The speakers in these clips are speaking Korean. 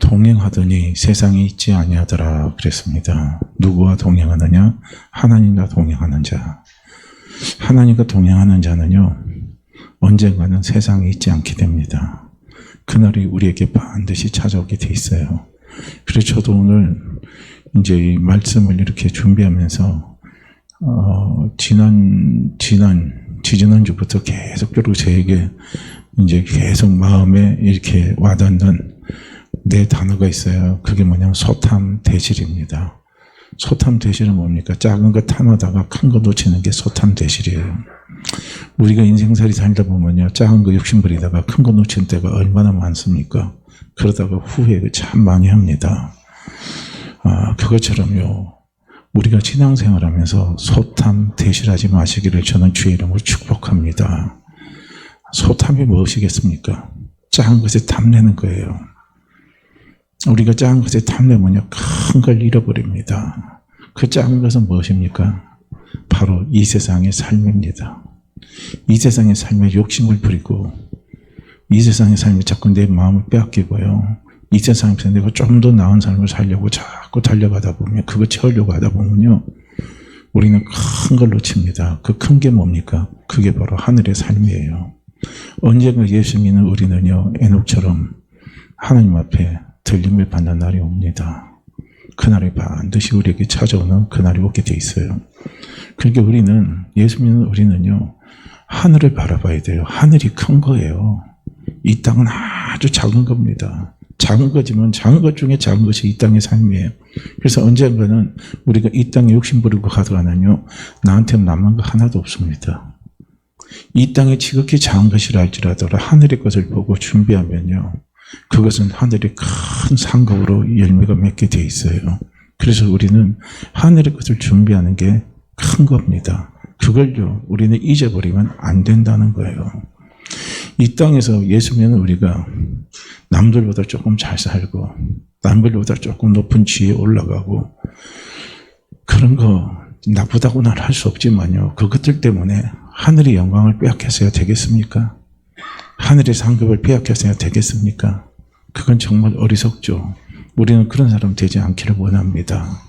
동행하더니 세상에 있지 아니하더라 그랬습니다. 누구와 동행하느냐? 하나님과 동행하는 자. 하나님과 동행하는 자는요, 언젠가는 세상에 있지 않게 됩니다. 그날이 우리에게 반드시 찾아오게 돼 있어요. 그래서 저도 오늘 이제 이 말씀을 이렇게 준비하면서 지지난주부터 계속적으로 저에게 이제 계속 마음에 이렇게 와닿는 네 단어가 있어요. 그게 뭐냐면 소탐대실입니다. 소탐대실은 뭡니까? 작은 거 탐하다가 큰 거 놓치는 게 소탐대실이에요. 우리가 인생살이 살다 보면요, 작은 거 욕심부리다가 큰 거 놓친 때가 얼마나 많습니까? 그러다가 후회를 참 많이 합니다. 그것처럼요, 우리가 신앙생활하면서 소탐대실하지 마시기를 저는 주의 이름으로 축복합니다. 소탐이 무엇이겠습니까? 작은 것에 탐내는 거예요. 우리가 작은 것에 탐내면요, 큰 걸 잃어버립니다. 그 작은 것은 무엇입니까? 바로 이 세상의 삶입니다. 이 세상의 삶에 욕심을 부리고, 이 세상의 삶에 자꾸 내 마음을 빼앗기고요, 이 세상에서 내가 좀 더 나은 삶을 살려고 자꾸 달려가다 보면, 그거 채우려고 하다 보면요, 우리는 큰 걸 놓칩니다. 그 큰 게 뭡니까? 그게 바로 하늘의 삶이에요. 언젠가 예수 믿는 우리는요, 에녹처럼 하나님 앞에 들림을 받는 날이 옵니다. 그날이 반드시 우리에게 찾아오는 그날이 오게 돼 있어요. 그러니까 우리는, 예수 믿는 우리는요, 하늘을 바라봐야 돼요. 하늘이 큰 거예요. 이 땅은 아주 작은 겁니다. 작은 거지만 작은 것 중에 작은 것이 이 땅의 삶이에요. 그래서 언젠가는 우리가 이 땅에 욕심 부리고 가다가는요, 나한테 남는 거 하나도 없습니다. 이 땅에 지극히 작은 것이라 할지라도 하늘의 것을 보고 준비하면요, 그것은 하늘의 큰 상급으로 열매가 맺게 돼 있어요. 그래서 우리는 하늘의 것을 준비하는 게 큰 겁니다. 그걸요, 우리는 잊어버리면 안 된다는 거예요. 이 땅에서 예수 믿는 우리가 남들보다 조금 잘 살고, 남들보다 조금 높은 지위에 올라가고, 그런 거 나쁘다고는 할 수 없지만요, 그것들 때문에 하늘의 영광을 빼앗겨서야 되겠습니까? 하늘의 상급을 빼앗겨서야 되겠습니까? 그건 정말 어리석죠. 우리는 그런 사람 되지 않기를 원합니다.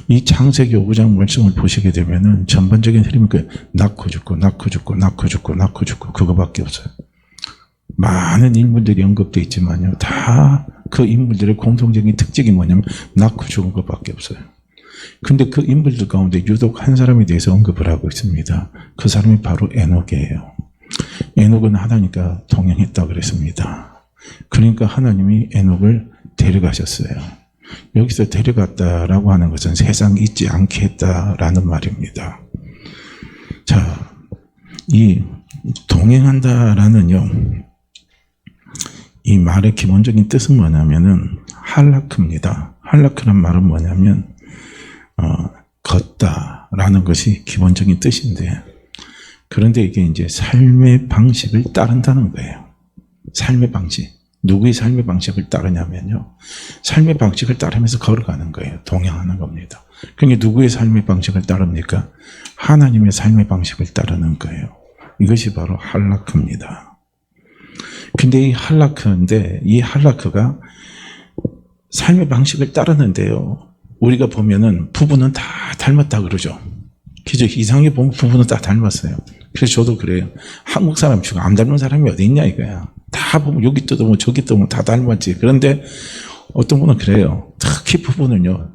이 창세기 5장 말씀을 보시게 되면은 전반적인 흐름이 낳고 죽고 낳고 죽고 낳고 죽고 낳고 죽고 그거밖에 없어요. 많은 인물들이 언급되어 있지만요, 다 그 인물들의 공통적인 특징이 뭐냐면 낳고 죽은 것밖에 없어요. 근데 그 인물들 가운데 유독 한 사람에 대해서 언급을 하고 있습니다. 그 사람이 바로 에녹이에요. 에녹은 하나님과 동행했다고 그랬습니다. 그러니까 하나님이 에녹을 데려가셨어요. 여기서 데려갔다라고 하는 것은 세상에 있지 않게 했다라는 말입니다. 자, 이 동행한다라는요, 이 말의 기본적인 뜻은 뭐냐면은 할라크입니다. 할라크란 말은 뭐냐면 걷다라는 것이 기본적인 뜻인데, 그런데 이게 이제 삶의 방식을 따른다는 거예요. 삶의 방식. 누구의 삶의 방식을 따르냐면요, 삶의 방식을 따르면서 걸어가는 거예요. 동행하는 겁니다. 그러니까 누구의 삶의 방식을 따릅니까? 하나님의 삶의 방식을 따르는 거예요. 이것이 바로 할라크입니다. 근데 이 할라크인데, 이 할라크가 삶의 방식을 따르는데요, 우리가 보면은 부부는 다 닮았다 그러죠. 그죠? 이상하게 보면 부부는 다 닮았어요. 그래서 저도 그래요. 한국 사람 중에 안 닮은 사람이 어디 있냐 이거야. 다 보면 여기 뜯으면 저기 뜯으면 다 닮았지. 그런데 어떤 분은 그래요. 특히 부부는요,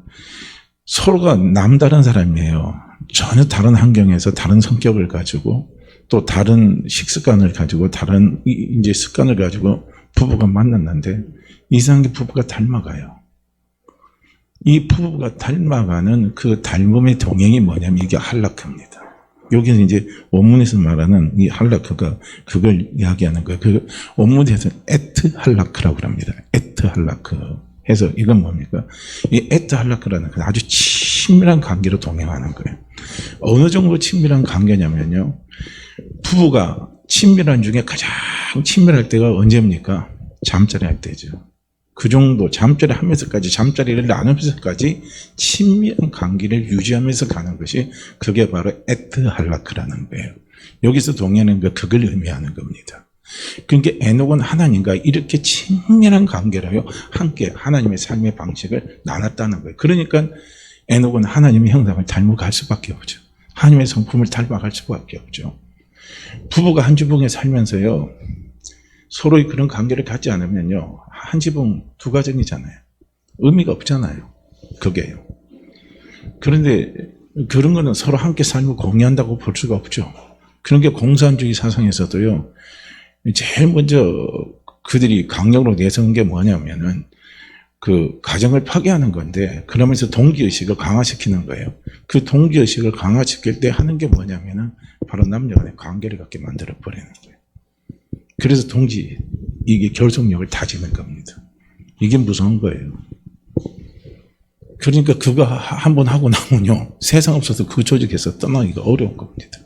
서로가 남다른 사람이에요. 전혀 다른 환경에서 다른 성격을 가지고, 또 다른 식습관을 가지고, 다른 이제 습관을 가지고 부부가 만났는데, 이상하게 부부가 닮아가요. 이 부부가 닮아가는 그 닮음의 동행이 뭐냐면 이게 할라크입니다. 여기서 이제 원문에서 말하는 이 할라크가 그걸 이야기하는 거예요. 그 원문에서 에트 할라크라고 합니다. 에트 할라크 해서 이건 뭡니까? 이 에트 할라크라는 건 아주 친밀한 관계로 동행하는 거예요. 어느 정도 친밀한 관계냐면요, 부부가 친밀한 중에 가장 친밀할 때가 언제입니까? 잠자리 할 때죠. 그 정도 잠자리 하면서까지, 잠자리를 나누면서까지 친밀한 관계를 유지하면서 가는 것이, 그게 바로 에트 할라크라는 거예요. 여기서 동행하는 거, 그걸 의미하는 겁니다. 그러니까 에녹은 하나님과 이렇게 친밀한 관계로요, 함께 하나님의 삶의 방식을 나눴다는 거예요. 그러니까 에녹은 하나님의 형상을 닮아갈 수밖에 없죠. 하나님의 성품을 닮아갈 수밖에 없죠. 부부가 한 지붕에 살면서요, 서로의 그런 관계를 갖지 않으면요, 한 지붕 두 가정이잖아요. 의미가 없잖아요. 그게요. 그런데 그런 거는 서로 함께 삶을 공유한다고 볼 수가 없죠. 그런 게 공산주의 사상에서도요, 제일 먼저 그들이 강력으로 내세운 게 뭐냐면은 그 가정을 파괴하는 건데, 그러면서 동기의식을 강화시키는 거예요. 그 동기의식을 강화시킬 때 하는 게 뭐냐면은 바로 남녀 간의 관계를 갖게 만들어 버리는 거예요. 그래서 이게 결속력을 다지는 겁니다. 이게 무서운 거예요. 그러니까 그거 한번 하고 나면요, 세상 없어서 그 조직에서 떠나기가 어려운 겁니다.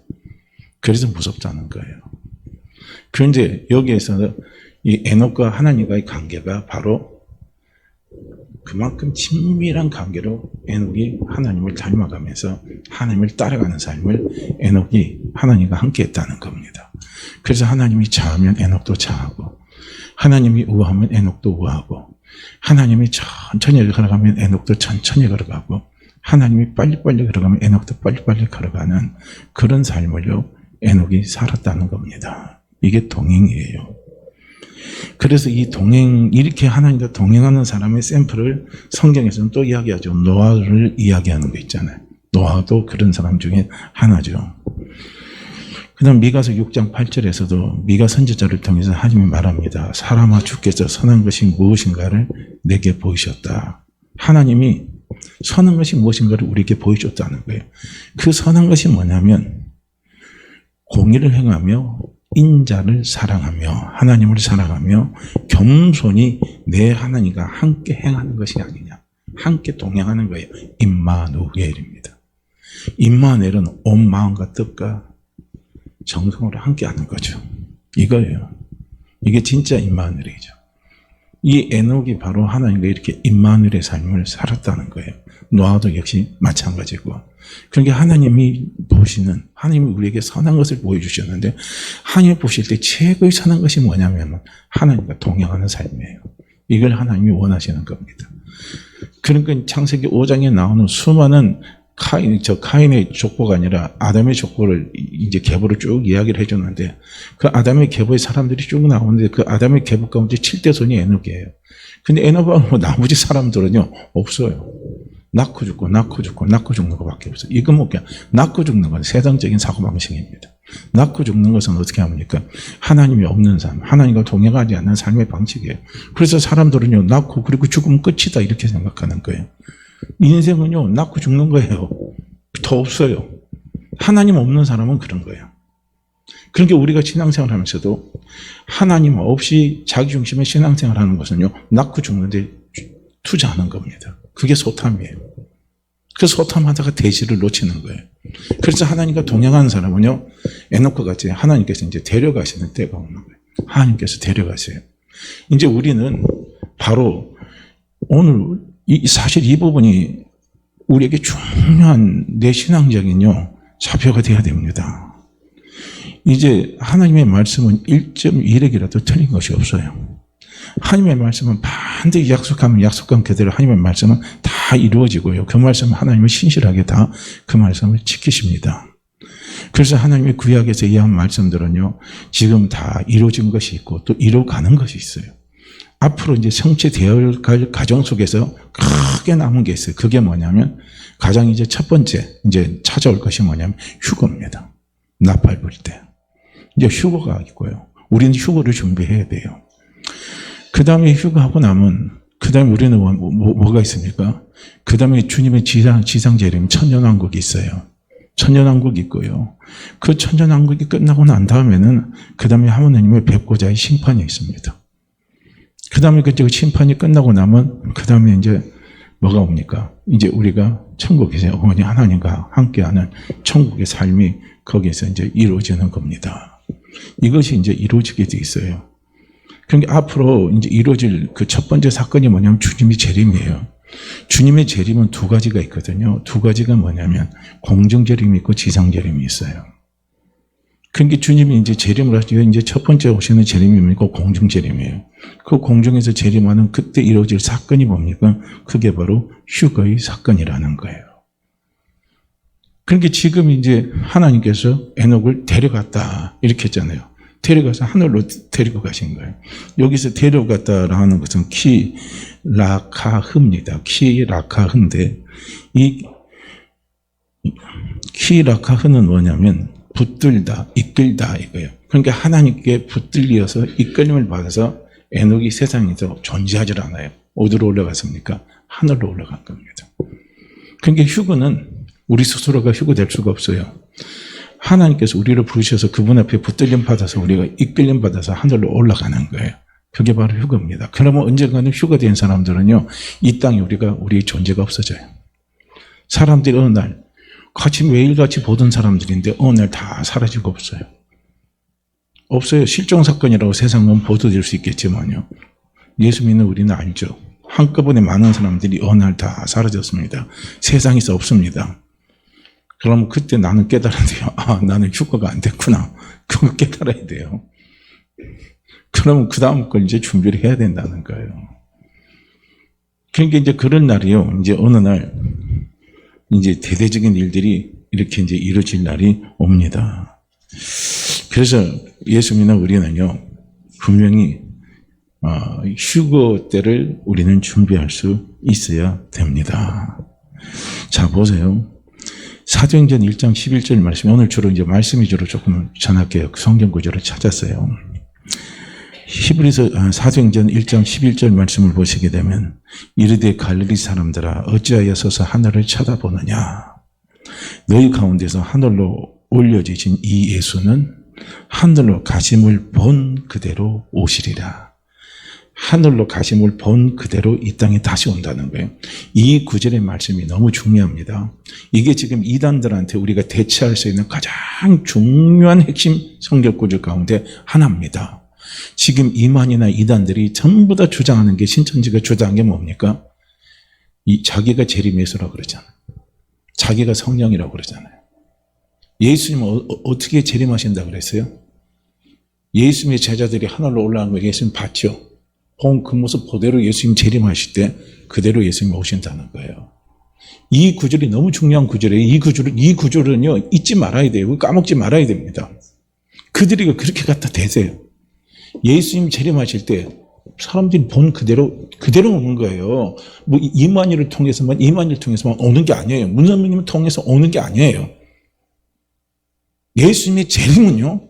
그래서 무섭다는 거예요. 그런데 여기에서 이 에녹과 하나님과의 관계가 바로 그만큼 친밀한 관계로 에녹이 하나님을 닮아가면서 하나님을 따라가는 삶을 에녹이 하나님과 함께 했다는 겁니다. 그래서 하나님이 자하면 에녹도 자하고, 하나님이 우하면 에녹도 우하고, 하나님이 천천히 걸어가면 에녹도 천천히 걸어가고, 하나님이 빨리빨리 걸어가면 에녹도 빨리빨리 걸어가는 그런 삶을요, 에녹이 살았다는 겁니다. 이게 동행이에요. 그래서 이 이렇게 하나님과 동행하는 사람의 샘플을 성경에서는 또 이야기하죠. 노아를 이야기하는 거 있잖아요. 노아도 그런 사람 중에 하나죠. 그 다음 미가서 6장 8절에서도 미가 선지자를 통해서 하나님이 말합니다. 사람아, 주께서 선한 것이 무엇인가를 내게 보이셨다. 하나님이 선한 것이 무엇인가를 우리에게 보여줬다는 거예요. 그 선한 것이 뭐냐면 공의를 행하며 인자를 사랑하며 하나님을 사랑하며 겸손히 내 하나님과 함께 행하는 것이 아니냐. 함께 동행하는 거예요. 임마누엘입니다. 임마누엘은 온 마음과 뜻과 정성으로 함께 하는 거죠. 이거예요. 이게 진짜 임마누엘이죠. 이 에녹이 바로 하나님과 이렇게 임마누엘의 삶을 살았다는 거예요. 노아도 역시 마찬가지고. 그러니까 하나님이 보시는, 하나님이 우리에게 선한 것을 보여주셨는데, 하나님이 보실 때 최고의 선한 것이 뭐냐면 하나님과 동행하는 삶이에요. 이걸 하나님이 원하시는 겁니다. 그러니까 창세기 5장에 나오는 수많은 카인의 족보가 아니라 아담의 족보를 이제 계보를 쭉 이야기를 해줬는데, 그 아담의 계보의 사람들이 쭉 나오는데 그 아담의 계보 가운데 7대 손이 에녹이에요. 근데 에녹하고 나머지 사람들은요, 없어요. 낳고 죽고 죽는 것밖에 없어요. 이건 뭐 그냥 낳고 죽는 건 세상적인 사고방식입니다. 낳고 죽는 것은 어떻게 합니까? 하나님이 없는 삶, 하나님과 동행하지 않는 삶의 방식이에요. 그래서 사람들은요, 낳고 그리고 죽으면 끝이다 이렇게 생각하는 거예요. 인생은요, 낳고 죽는 거예요. 더 없어요. 하나님 없는 사람은 그런 거예요. 그러니까 우리가 신앙생활 하면서도 하나님 없이 자기중심의 신앙생활 하는 것은요, 낳고 죽는데 투자하는 겁니다. 그게 소탐이에요. 그 소탐하다가 대지를 놓치는 거예요. 그래서 하나님과 동행하는 사람은요, 에녹과 같이 하나님께서 이제 데려가시는 때가 오는 거예요. 하나님께서 데려가세요. 이제 우리는 바로 오늘 사실 이 부분이 우리에게 중요한 내 신앙적인요, 좌표가 돼야 됩니다. 이제 하나님의 말씀은 1.1핵이라도 틀린 것이 없어요. 하나님의 말씀은 반드시 약속하면 약속한 그대로 하나님의 말씀은 다 이루어지고요. 그 말씀은 하나님은 신실하게 다 그 말씀을 지키십니다. 그래서 하나님의 구약에서 이야기한 말씀들은요, 지금 다 이루어진 것이 있고 또 이루어가는 것이 있어요. 앞으로 이제 성취되어 갈 과정 속에서 크게 남은 게 있어요. 그게 뭐냐면 가장 이제 첫 번째 이제 찾아올 것이 뭐냐면 휴거입니다. 나팔 불 때. 이제 휴거가 있고요. 우리는 휴거를 준비해야 돼요. 그 다음에 휴거하고 나면, 그 다음에 우리는 뭐가 있습니까? 그 다음에 주님의 지상재림, 천년왕국이 있어요. 천년왕국이 있고요. 그 천년왕국이 끝나고 난 다음에는, 그 다음에 하나님의 뵙고자의 심판이 있습니다. 그 다음에 그 심판이 끝나고 나면, 그 다음에 이제 뭐가 옵니까? 이제 우리가 천국에서 어머니 하나님과 함께하는 천국의 삶이 거기에서 이제 이루어지는 겁니다. 이것이 이제 이루어지게 돼 있어요. 그러니까 앞으로 이제 이루어질 그 첫 번째 사건이 뭐냐면 주님의 재림이에요. 주님의 재림은 두 가지가 있거든요. 두 가지가 뭐냐면 공중재림이 있고 지상재림이 있어요. 그러니까 주님이 이제 재림을 하시고 이제 첫 번째 오시는 재림이 뭡니까? 공중 재림이에요. 그 공중에서 재림하는 그때 이루어질 사건이 뭡니까? 그게 바로 휴거의 사건이라는 거예요. 그러니까 지금 이제 하나님께서 에녹을 데려갔다 이렇게 했잖아요. 데려가서 하늘로 데리고 가신 거예요. 여기서 데려갔다라는 것은 키라카흐입니다. 키라카흐인데 이 키라카흐는 뭐냐면 붙들다, 이끌다 이거예요. 그러니까 하나님께 붙들려서 이끌림을 받아서 에녹이 세상에서 존재하지 않아요. 어디로 올라갔습니까? 하늘로 올라간 겁니다. 그러니까 휴거는 우리 스스로가 휴거될 수가 없어요. 하나님께서 우리를 부르셔서 그분 앞에 붙들림 받아서 우리가 이끌림 받아서 하늘로 올라가는 거예요. 그게 바로 휴거입니다. 그러면 언젠가는 휴거된 사람들은요, 이 땅에 우리의 존재가 없어져요. 사람들이 어느 날 같이 매일같이 보던 사람들인데 어느 날 다 사라지고 없어요. 없어요. 실종사건이라고 세상은 보도될 수 있겠지만요. 예수 믿는 우리는 알죠. 한꺼번에 많은 사람들이 어느 날 다 사라졌습니다. 세상에서 없습니다. 그럼 그때 나는 깨달은데요. 아, 나는 휴거가 안 됐구나. 그거 깨달아야 돼요. 그러면 그 다음 걸 이제 준비를 해야 된다는 거예요. 그러니까 이제 그런 날이요. 이제 어느 날 이제 대대적인 일들이 이렇게 이제 이루어질 날이 옵니다. 그래서 예수 믿는 우리는요, 분명히 휴거 때를 우리는 준비할 수 있어야 됩니다. 자, 보세요. 사도행전 1장 11절 말씀, 오늘 주로 이제 말씀 위주로 조금 전할게요. 성경 구절을 찾았어요. 히브리서 사도행전 1장 11절 말씀을 보시게 되면 이르되 갈릴리 사람들아 어찌하여 서서 하늘을 쳐다보느냐. 너희 가운데서 하늘로 올려지신 이 예수는 하늘로 가심을 본 그대로 오시리라. 하늘로 가심을 본 그대로 이 땅에 다시 온다는 거예요. 이 구절의 말씀이 너무 중요합니다. 이게 지금 이단들한테 우리가 대처할 수 있는 가장 중요한 핵심 성경 구절 가운데 하나입니다. 지금 이만이나 이단들이 전부 다 주장하는 게, 신천지가 주장한 게 뭡니까? 자기가 재림예수라고 그러잖아요. 자기가 성령이라고 그러잖아요. 예수님은 어떻게 재림하신다고 그랬어요? 예수님의 제자들이 하늘로 올라간 거 예수님 봤죠? 본 그 모습 그대로 예수님 재림하실 때 그대로 예수님 오신다는 거예요. 이 구절이 너무 중요한 구절이에요. 이 구절은요, 잊지 말아야 돼요. 까먹지 말아야 됩니다. 그들이 그렇게 갖다 대세요. 예수님 재림하실 때 사람들이 본 그대로 오는 거예요. 뭐 이만희를 통해서만 오는 게 아니에요. 문선민님을 통해서 오는 게 아니에요. 예수님의 재림은요,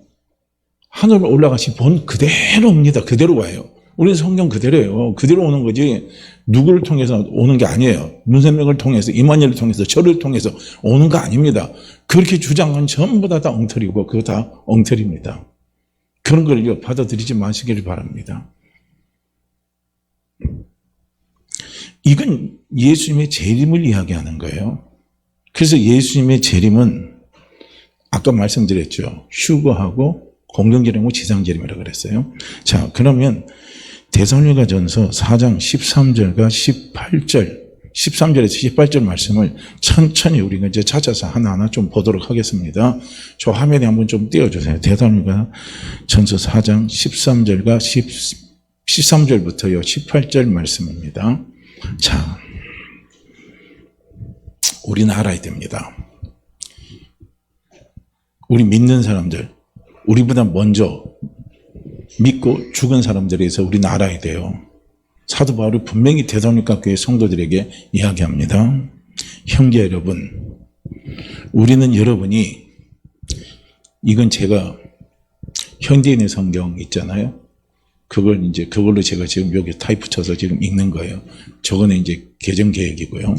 하늘로 올라가신 본 그대로 옵니다. 그대로 와요. 우리는 성경 그대로예요. 그대로 오는 거지 누구를 통해서 오는 게 아니에요. 문선명을 통해서, 이만희를 통해서, 저를 통해서 오는 거 아닙니다. 그렇게 주장한 전부 다 엉터리고 그거 다 엉터리입니다. 그런 걸 받아들이지 마시기를 바랍니다. 이건 예수님의 재림을 이야기하는 거예요. 그래서 예수님의 재림은 아까 말씀드렸죠. 휴거하고 공중재림하고 지상재림이라고 그랬어요. 자, 그러면 데살로니가전서 4장 13절과 18절, 13절에서 18절 말씀을 천천히 우리가 이제 찾아서 하나하나 좀 보도록 하겠습니다. 저 화면에 한번 좀 띄워주세요. 데살로니가전서 4장 13절과 13절부터요 18절 말씀입니다. 자, 우리는 알아야 됩니다. 우리 믿는 사람들, 우리보다 먼저 믿고 죽은 사람들에서 우리는 알아야 돼요. 사도 바울이 분명히 데살로니가 교회 성도들에게 이야기합니다. 형제 여러분, 우리는 여러분이, 이건 제가 현대인의 성경 있잖아요. 그걸로 제가 지금 여기 타이프 쳐서 지금 읽는 거예요. 저거는 이제 개정 계획이고요.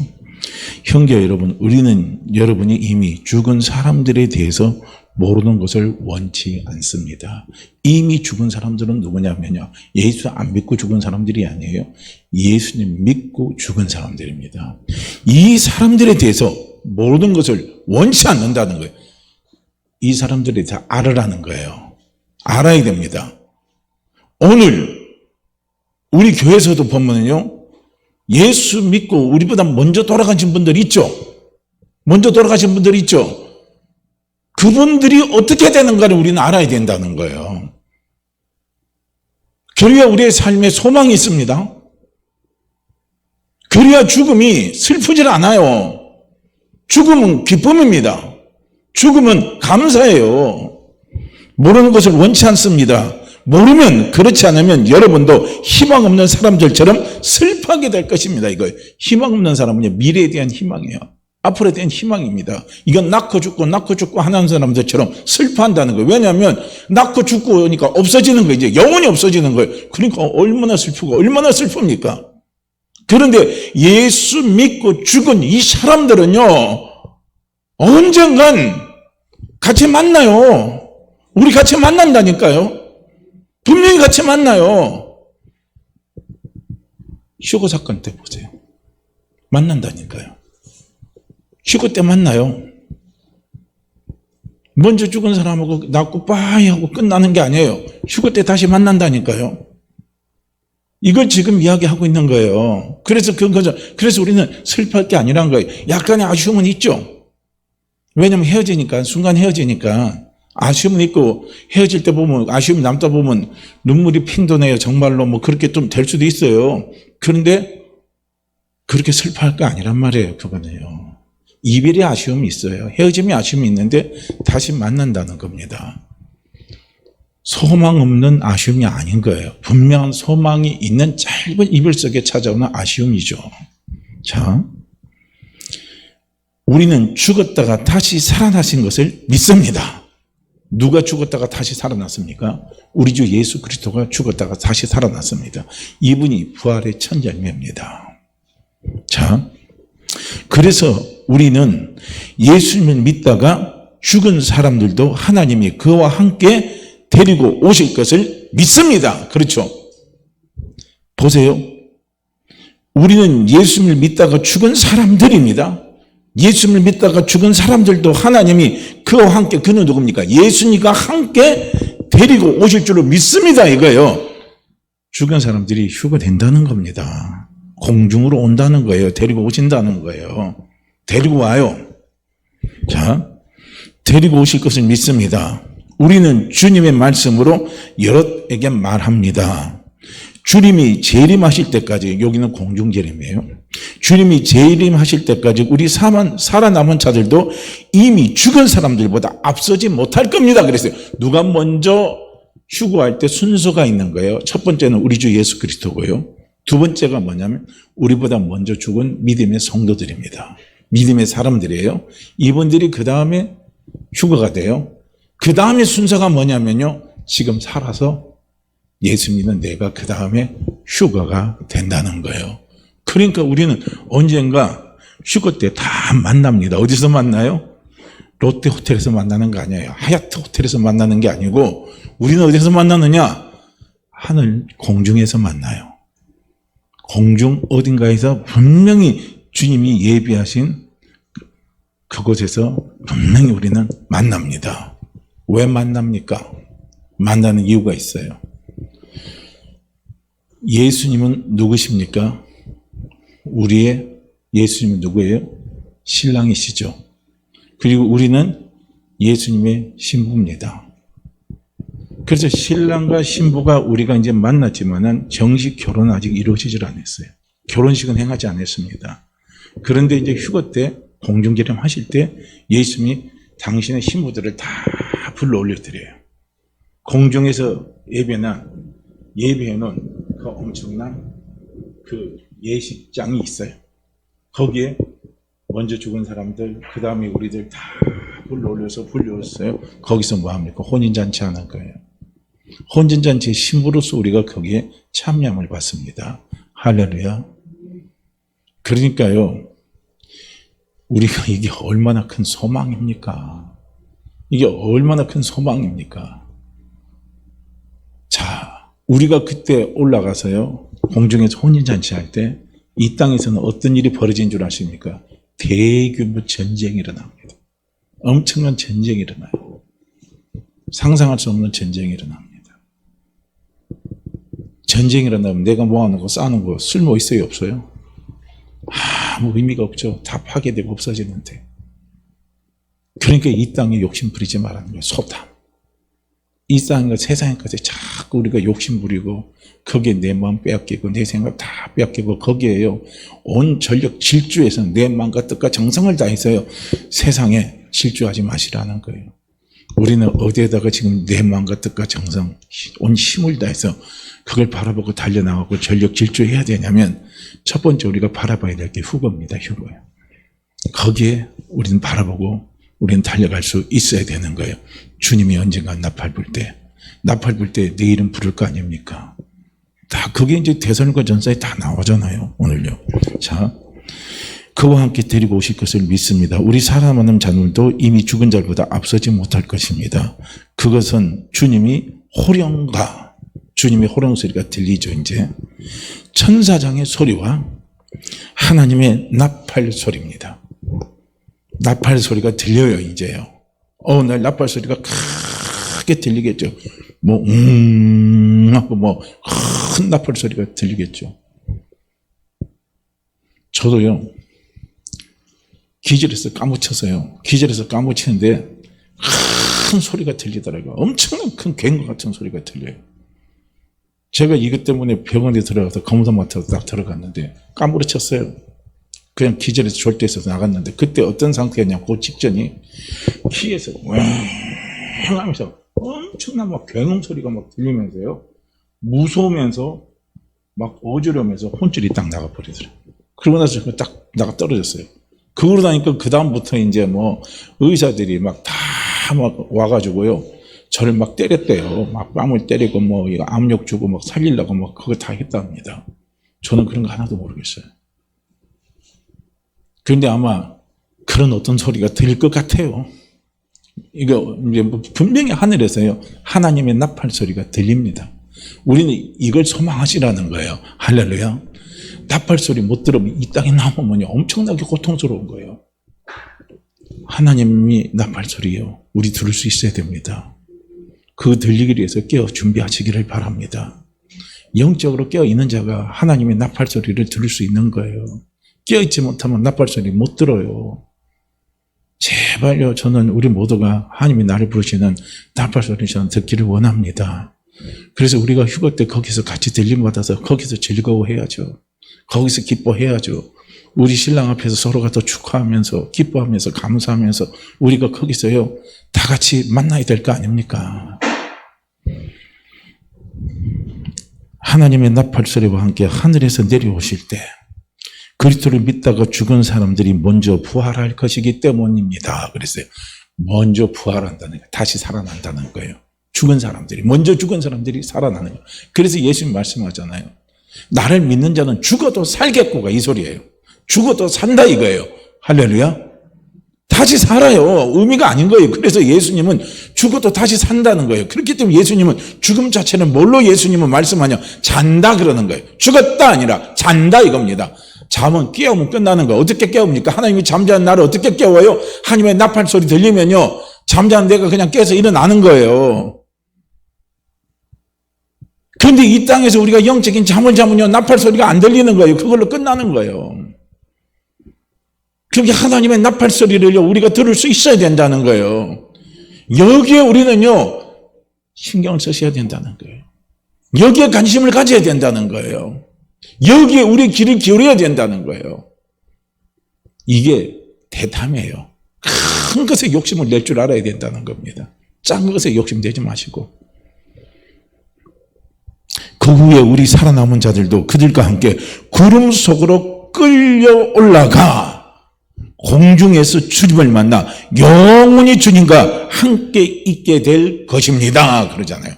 형제 여러분, 우리는 여러분이 이미 죽은 사람들에 대해서 모르는 것을 원치 않습니다. 이미 죽은 사람들은 누구냐면요, 예수 안 믿고 죽은 사람들이 아니에요. 예수님 믿고 죽은 사람들입니다. 이 사람들에 대해서 모르는 것을 원치 않는다는 거예요. 이 사람들에 대해서 알으라는 거예요. 알아야 됩니다. 오늘 우리 교회에서도 보면요, 예수 믿고 우리보다 먼저 돌아가신 분들 있죠. 그분들이 어떻게 되는가를 우리는 알아야 된다는 거예요. 그래야 우리의 삶에 소망이 있습니다. 그래야 죽음이 슬프질 않아요. 죽음은 기쁨입니다. 죽음은 감사해요. 모르는 것을 원치 않습니다. 모르면, 그렇지 않으면 여러분도 희망 없는 사람들처럼 슬퍼하게 될 것입니다. 이거 희망 없는 사람은요, 미래에 대한 희망이에요. 앞으로에 대한 희망입니다. 이건 낳고 죽고 하는 사람들처럼 슬퍼한다는 거예요. 왜냐하면 낳고 죽고 오니까 없어지는 거예요. 이제 영원히 없어지는 거예요. 그러니까 얼마나 슬프고 얼마나 슬픕니까? 그런데 예수 믿고 죽은 이 사람들은요, 언젠간 같이 만나요. 우리 같이 만난다니까요. 분명히 같이 만나요. 휴거 사건 때 보세요. 만난다니까요. 휴거 때 만나요. 먼저 죽은 사람하고 낳고 빠이 하고 끝나는 게 아니에요. 휴거 때 다시 만난다니까요. 이걸 지금 이야기하고 있는 거예요. 그래서 그래서 우리는 슬퍼할 게 아니란 거예요. 약간의 아쉬움은 있죠. 왜냐면 헤어지니까, 순간 헤어지니까 아쉬움은 있고, 헤어질 때 보면, 아쉬움이 남다 보면 눈물이 핑 도네요. 정말로 뭐 그렇게 좀 될 수도 있어요. 그런데 그렇게 슬퍼할 거 아니란 말이에요. 그거는요. 이별의 아쉬움이 있어요. 헤어짐의 아쉬움이 있는데 다시 만난다는 겁니다. 소망 없는 아쉬움이 아닌 거예요. 분명한 소망이 있는 짧은 이별 속에 찾아오는 아쉬움이죠. 자, 우리는 죽었다가 다시 살아나신 것을 믿습니다. 누가 죽었다가 다시 살아났습니까? 우리 주 예수 그리스도가 죽었다가 다시 살아났습니다. 이분이 부활의 천절매입니다. 자, 그래서 우리는 예수님을 믿다가 죽은 사람들도 하나님이 그와 함께 데리고 오실 것을 믿습니다. 그렇죠? 보세요. 우리는 예수님을 믿다가 죽은 사람들입니다. 예수님을 믿다가 죽은 사람들도 하나님이 그와 함께, 그는 누굽니까? 예수님과 함께 데리고 오실 줄로 믿습니다. 이거예요. 죽은 사람들이 휴거된다는 겁니다. 공중으로 온다는 거예요. 데리고 오신다는 거예요. 데리고 와요. 자, 데리고 오실 것을 믿습니다. 우리는 주님의 말씀으로 여럿에게 말합니다. 주님이 재림하실 때까지, 여기는 공중재림이에요. 주님이 재림하실 때까지 우리 살아남은 자들도 이미 죽은 사람들보다 앞서지 못할 겁니다. 그랬어요. 누가 먼저 휴거할 때 순서가 있는 거예요. 첫 번째는 우리 주 예수 그리스도고요. 두 번째가 뭐냐면 우리보다 먼저 죽은 믿음의 성도들입니다. 믿음의 사람들이에요. 이분들이 그 다음에 휴거가 돼요. 그 다음에 순서가 뭐냐면요, 지금 살아서 예수 믿는 내가 그 다음에 휴거가 된다는 거예요. 그러니까 우리는 언젠가 휴거 때 다 만납니다. 어디서 만나요? 롯데 호텔에서 만나는 거 아니에요. 하얏트 호텔에서 만나는 게 아니고, 우리는 어디서 만나느냐? 하늘 공중에서 만나요. 공중 어딘가에서 분명히 주님이 예비하신 그곳에서 분명히 우리는 만납니다. 왜 만납니까? 만나는 이유가 있어요. 예수님은 누구십니까? 우리의 예수님은 누구예요? 신랑이시죠. 그리고 우리는 예수님의 신부입니다. 그래서 신랑과 신부가 우리가 이제 만났지만은 정식 결혼은 아직 이루어지질 않았어요. 결혼식은 행하지 않았습니다. 그런데 이제 휴거 때, 공중재림 하실 때 예수님이 당신의 신부들을 다 불러 올려드려요. 공중에서 예배해놓은 그 엄청난 그 예식장이 있어요. 거기에 먼저 죽은 사람들, 그 다음에 우리들 다 불러올려서 불려왔어요. 거기서 뭐 합니까? 혼인잔치 하는 거예요. 혼인잔치의 신부로서 우리가 거기에 참여함을 받습니다. 할렐루야. 그러니까요, 우리가 이게 얼마나 큰 소망입니까? 이게 얼마나 큰 소망입니까? 자, 우리가 그때 올라가서요, 공중에서 혼인잔치 할 때 이 땅에서는 어떤 일이 벌어진 줄 아십니까? 대규모 전쟁이 일어납니다. 엄청난 전쟁이 일어나요. 상상할 수 없는 전쟁이 일어납니다. 전쟁이 일어나면 내가 모아놓은 거 쌓는 거 쓸모 있어요, 없어요? 아무 의미가 없죠. 다 파괴되고 없어지는데. 그러니까 이 땅에 욕심 부리지 말라는 거예요. 소탐. 이 땅과 세상에까지 자꾸 우리가 욕심 부리고 거기에 내 마음 빼앗기고 내 생각 다 빼앗기고 거기에요. 온 전력 질주해서 내 마음과 뜻과 정성을 다해서요. 세상에 질주하지 마시라는 거예요. 우리는 어디에다가 지금 내 마음과 뜻과 정성, 온 힘을 다해서 그걸 바라보고 달려나가고 전력 질주해야 되냐면 첫 번째 우리가 바라봐야 될 게 휴거입니다. 휴거예요. 거기에 우리는 바라보고 우리는 달려갈 수 있어야 되는 거예요. 주님이 언젠가 나팔 불 때 내 이름 부를 거 아닙니까? 다 그게 이제 대선과 전사에 다 나오잖아요. 오늘요. 자, 그와 함께 데리고 오실 것을 믿습니다. 우리 살아남은 자들도 이미 죽은 자들보다 앞서지 못할 것입니다. 그것은 주님이 주님의 호령 소리가 들리죠. 이제 천사장의 소리와 하나님의 나팔 소리입니다. 나팔 소리가 들려요. 이제요. 어느 날 나팔 소리가 크게 들리겠죠. 하고 큰 나팔 소리가 들리겠죠. 저도요. 기절해서 까무치는데 큰 소리가 들리더라고요. 엄청난 큰 괭과 같은 소리가 들려요. 제가 이것 때문에 병원에 들어가서 검사 맡아서 딱 들어갔는데 까무러쳤어요. 그냥 기절해서 졸대해서 나갔는데 그때 어떤 상태였냐, 그 직전이 키에서 왱 하면서 엄청난 괴농 소리가 들리면서요. 무서우면서 어지러우면서 혼쭐이 딱 나가버리더라고요. 그러고 나서 딱 나가 떨어졌어요. 그러고 나니까 그다음부터 이제 의사들이 다 와가지고요. 저를 때렸대요. 뺨을 때리고 이거 압력 주고 살리려고 그거 다 했답니다. 저는 그런 거 하나도 모르겠어요. 그런데 아마 그런 어떤 소리가 들릴 것 같아요. 이거 이제 분명히 하늘에서요. 하나님의 나팔 소리가 들립니다. 우리는 이걸 소망하시라는 거예요. 할렐루야. 나팔 소리 못 들으면 이 땅에 나오면 엄청나게 고통스러운 거예요. 하나님이 나팔 소리요. 우리 들을 수 있어야 됩니다. 그 들리기 위해서 깨어 준비하시기를 바랍니다. 영적으로 깨어 있는 자가 하나님의 나팔 소리를 들을 수 있는 거예요. 깨어 있지 못하면 나팔 소리 못 들어요. 제발요. 저는 우리 모두가 하나님이 나를 부르시는 나팔 소리 저는 듣기를 원합니다. 그래서 우리가 휴가 때 거기서 같이 들림 받아서 거기서 즐거워해야죠. 거기서 기뻐해야죠. 우리 신랑 앞에서 서로가 더 축하하면서 기뻐하면서 감사하면서 우리가 거기서요 다 같이 만나야 될 거 아닙니까? 하나님의 나팔 소리와 함께 하늘에서 내려오실 때 그리스도를 믿다가 죽은 사람들이 먼저 부활할 것이기 때문입니다. 그랬어요. 먼저 부활한다는 거예요. 다시 살아난다는 거예요. 먼저 죽은 사람들이 살아나는 거예요. 그래서 예수님 말씀하잖아요. 나를 믿는 자는 죽어도 살겠고가 이 소리예요. 죽어도 산다 이거예요. 할렐루야. 다시 살아요. 의미가 아닌 거예요. 그래서 예수님은 죽어도 다시 산다는 거예요. 그렇기 때문에 예수님은 죽음 자체는 뭘로 예수님은 말씀하냐? 잔다 그러는 거예요. 죽었다 아니라 잔다 이겁니다. 잠은 깨우면 끝나는 거예요. 어떻게 깨웁니까? 하나님이 잠자는 나를 어떻게 깨워요? 하나님의 나팔 소리 들리면요. 잠자는 내가 그냥 깨서 일어나는 거예요. 그런데 이 땅에서 우리가 영적인 잠을 자면요. 나팔 소리가 안 들리는 거예요. 그걸로 끝나는 거예요. 그렇게 하나님의 나팔 소리를요. 우리가 들을 수 있어야 된다는 거예요. 여기에 우리는요. 신경을 쓰셔야 된다는 거예요. 여기에 관심을 가져야 된다는 거예요. 여기에 우리 귀를 기울여야 된다는 거예요. 이게 대담이에요. 큰 것에 욕심을 낼 줄 알아야 된다는 겁니다. 작은 것에 욕심 내지 마시고. 그 후에 우리 살아남은 자들도 그들과 함께 구름 속으로 끌려 올라가 공중에서 주님을 만나 영원히 주님과 함께 있게 될 것입니다. 그러잖아요.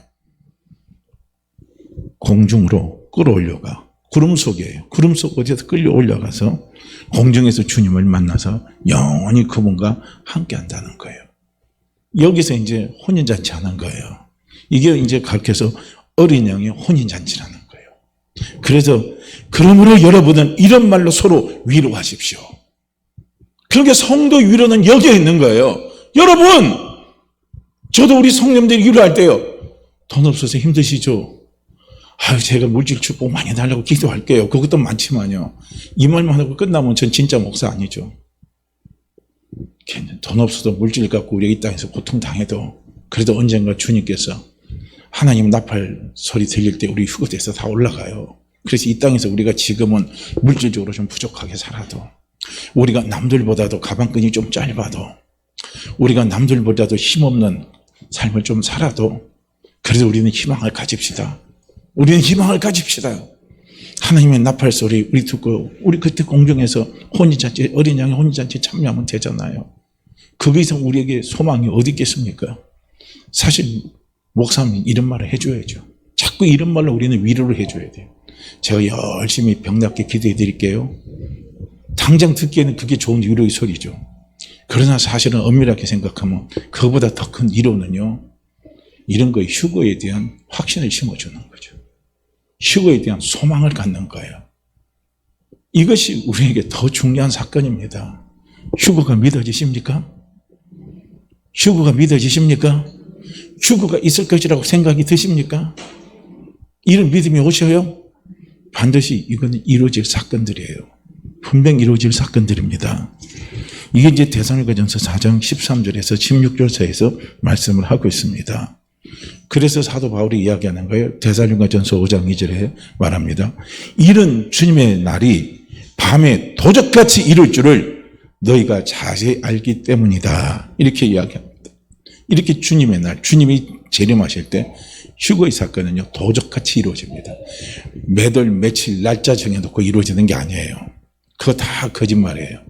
공중으로 끌어올려가. 구름 속이에요. 구름 속 어디에서 끌려 올라가서 공중에서 주님을 만나서 영원히 그분과 함께 한다는 거예요. 여기서 이제 혼인잔치 하는 거예요. 이게 이제 가르쳐서 어린 양의 혼인잔치라는 거예요. 그래서 그러므로 여러분은 이런 말로 서로 위로하십시오. 그러니까 성도 위로는 여기에 있는 거예요. 여러분, 저도 우리 성령들이 위로할 때요. 돈 없어서 힘드시죠? 제가 물질 축복 많이 달라고 기도할게요. 그것도 많지만요. 이 말만 하고 끝나면 전 진짜 목사 아니죠. 돈 없어도 물질 갖고 우리가 이 땅에서 고통당해도 그래도 언젠가 주님께서 하나님 나팔 소리 들릴 때 우리 휴거돼서 다 올라가요. 그래서 이 땅에서 우리가 지금은 물질적으로 좀 부족하게 살아도, 우리가 남들보다도 가방끈이 좀 짧아도, 우리가 남들보다도 힘없는 삶을 좀 살아도, 그래도 우리는 희망을 가집시다. 우리는 희망을 가집시다. 하나님의 나팔 소리 우리 듣고 우리 그때 공중에서 혼인잔치, 어린 양의 혼인잔치에 참여하면 되잖아요. 거기 이상 우리에게 소망이 어디 있겠습니까? 사실 목사님 이런 말을 해줘야죠. 자꾸 이런 말로 우리는 위로를 해줘야 돼요. 제가 열심히 병낫게 기도해 드릴게요. 당장 듣기에는 그게 좋은 위로의 소리죠. 그러나 사실은 엄밀하게 생각하면 그거보다 더 큰 위로는요, 이런 거에 휴거에 대한 확신을 심어주는 거죠. 휴거에 대한 소망을 갖는 거예요. 이것이 우리에게 더 중요한 사건입니다. 휴거가 믿어지십니까? 휴거가 믿어지십니까? 휴거가 있을 것이라고 생각이 드십니까? 이런 믿음이 오셔요? 반드시 이건 이루어질 사건들이에요. 분명히 이루어질 사건들입니다. 이게 이제 데살로니가전서 4장 13절에서 16절에서 말씀을 하고 있습니다. 그래서 사도 바울이 이야기하는 거예요. 데살로니가전서 5장 2절에 말합니다. 이런 주님의 날이 밤에 도적같이 이룰 줄을 너희가 자세히 알기 때문이다. 이렇게 이야기합니다. 이렇게 주님의 날, 주님이 재림하실 때 휴거의 사건은요, 도적같이 이루어집니다. 매달 며칠 날짜 정해놓고 이루어지는 게 아니에요. 그거 다 거짓말이에요.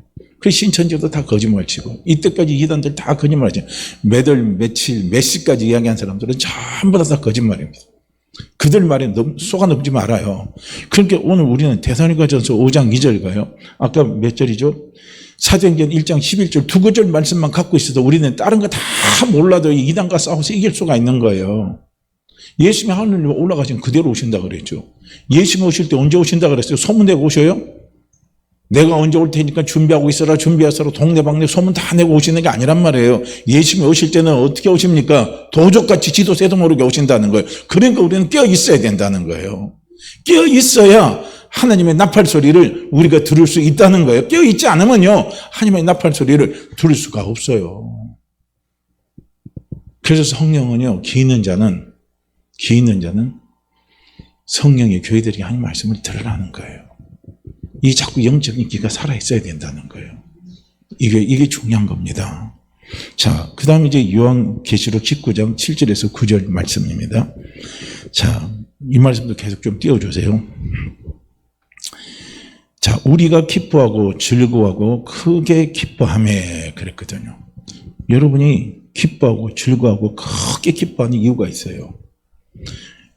그 신천지도 다 거짓말치고 이때까지 이단들 다 거짓말이죠. 매달 며칠 몇 시까지 이야기한 사람들은 전부 다 거짓말입니다. 그들 말에 속아넘지 말아요. 그러니까 오늘 우리는 데살로니가전서 5장 2절 가요. 아까 몇 절이죠? 사도행전 1장 11절 두 구절 말씀만 갖고 있어도 우리는 다른 거 다 몰라도 이단과 싸워서 이길 수가 있는 거예요. 예수님이 하늘로 올라가시면 그대로 오신다 그랬죠. 예수님 오실 때 언제 오신다 그랬어요? 소문내고 오셔요? 내가 언제 올 테니까 준비하고 있어라, 준비하서라, 동네방네 소문 다 내고 오시는 게 아니란 말이에요. 예수님이 오실 때는 어떻게 오십니까? 도적같이 지도 새도 모르게 오신다는 거예요. 그러니까 우리는 깨어 있어야 된다는 거예요. 깨어 있어야 하나님의 나팔 소리를 우리가 들을 수 있다는 거예요. 깨어 있지 않으면요, 하나님의 나팔 소리를 들을 수가 없어요. 그래서 성령은요, 귀 있는 자는 성령의 교회들이 하나님 말씀을 들으라는 거예요. 이 자꾸 영적인 귀가 살아있어야 된다는 거예요. 이게 중요한 겁니다. 자, 그 다음에 이제 요한계시록 19장 7절에서 9절 말씀입니다. 자, 이 말씀도 계속 좀 띄워주세요. 자, 우리가 기뻐하고 즐거워하고 크게 기뻐하며 그랬거든요. 여러분이 기뻐하고 즐거워하고 크게 기뻐하는 이유가 있어요.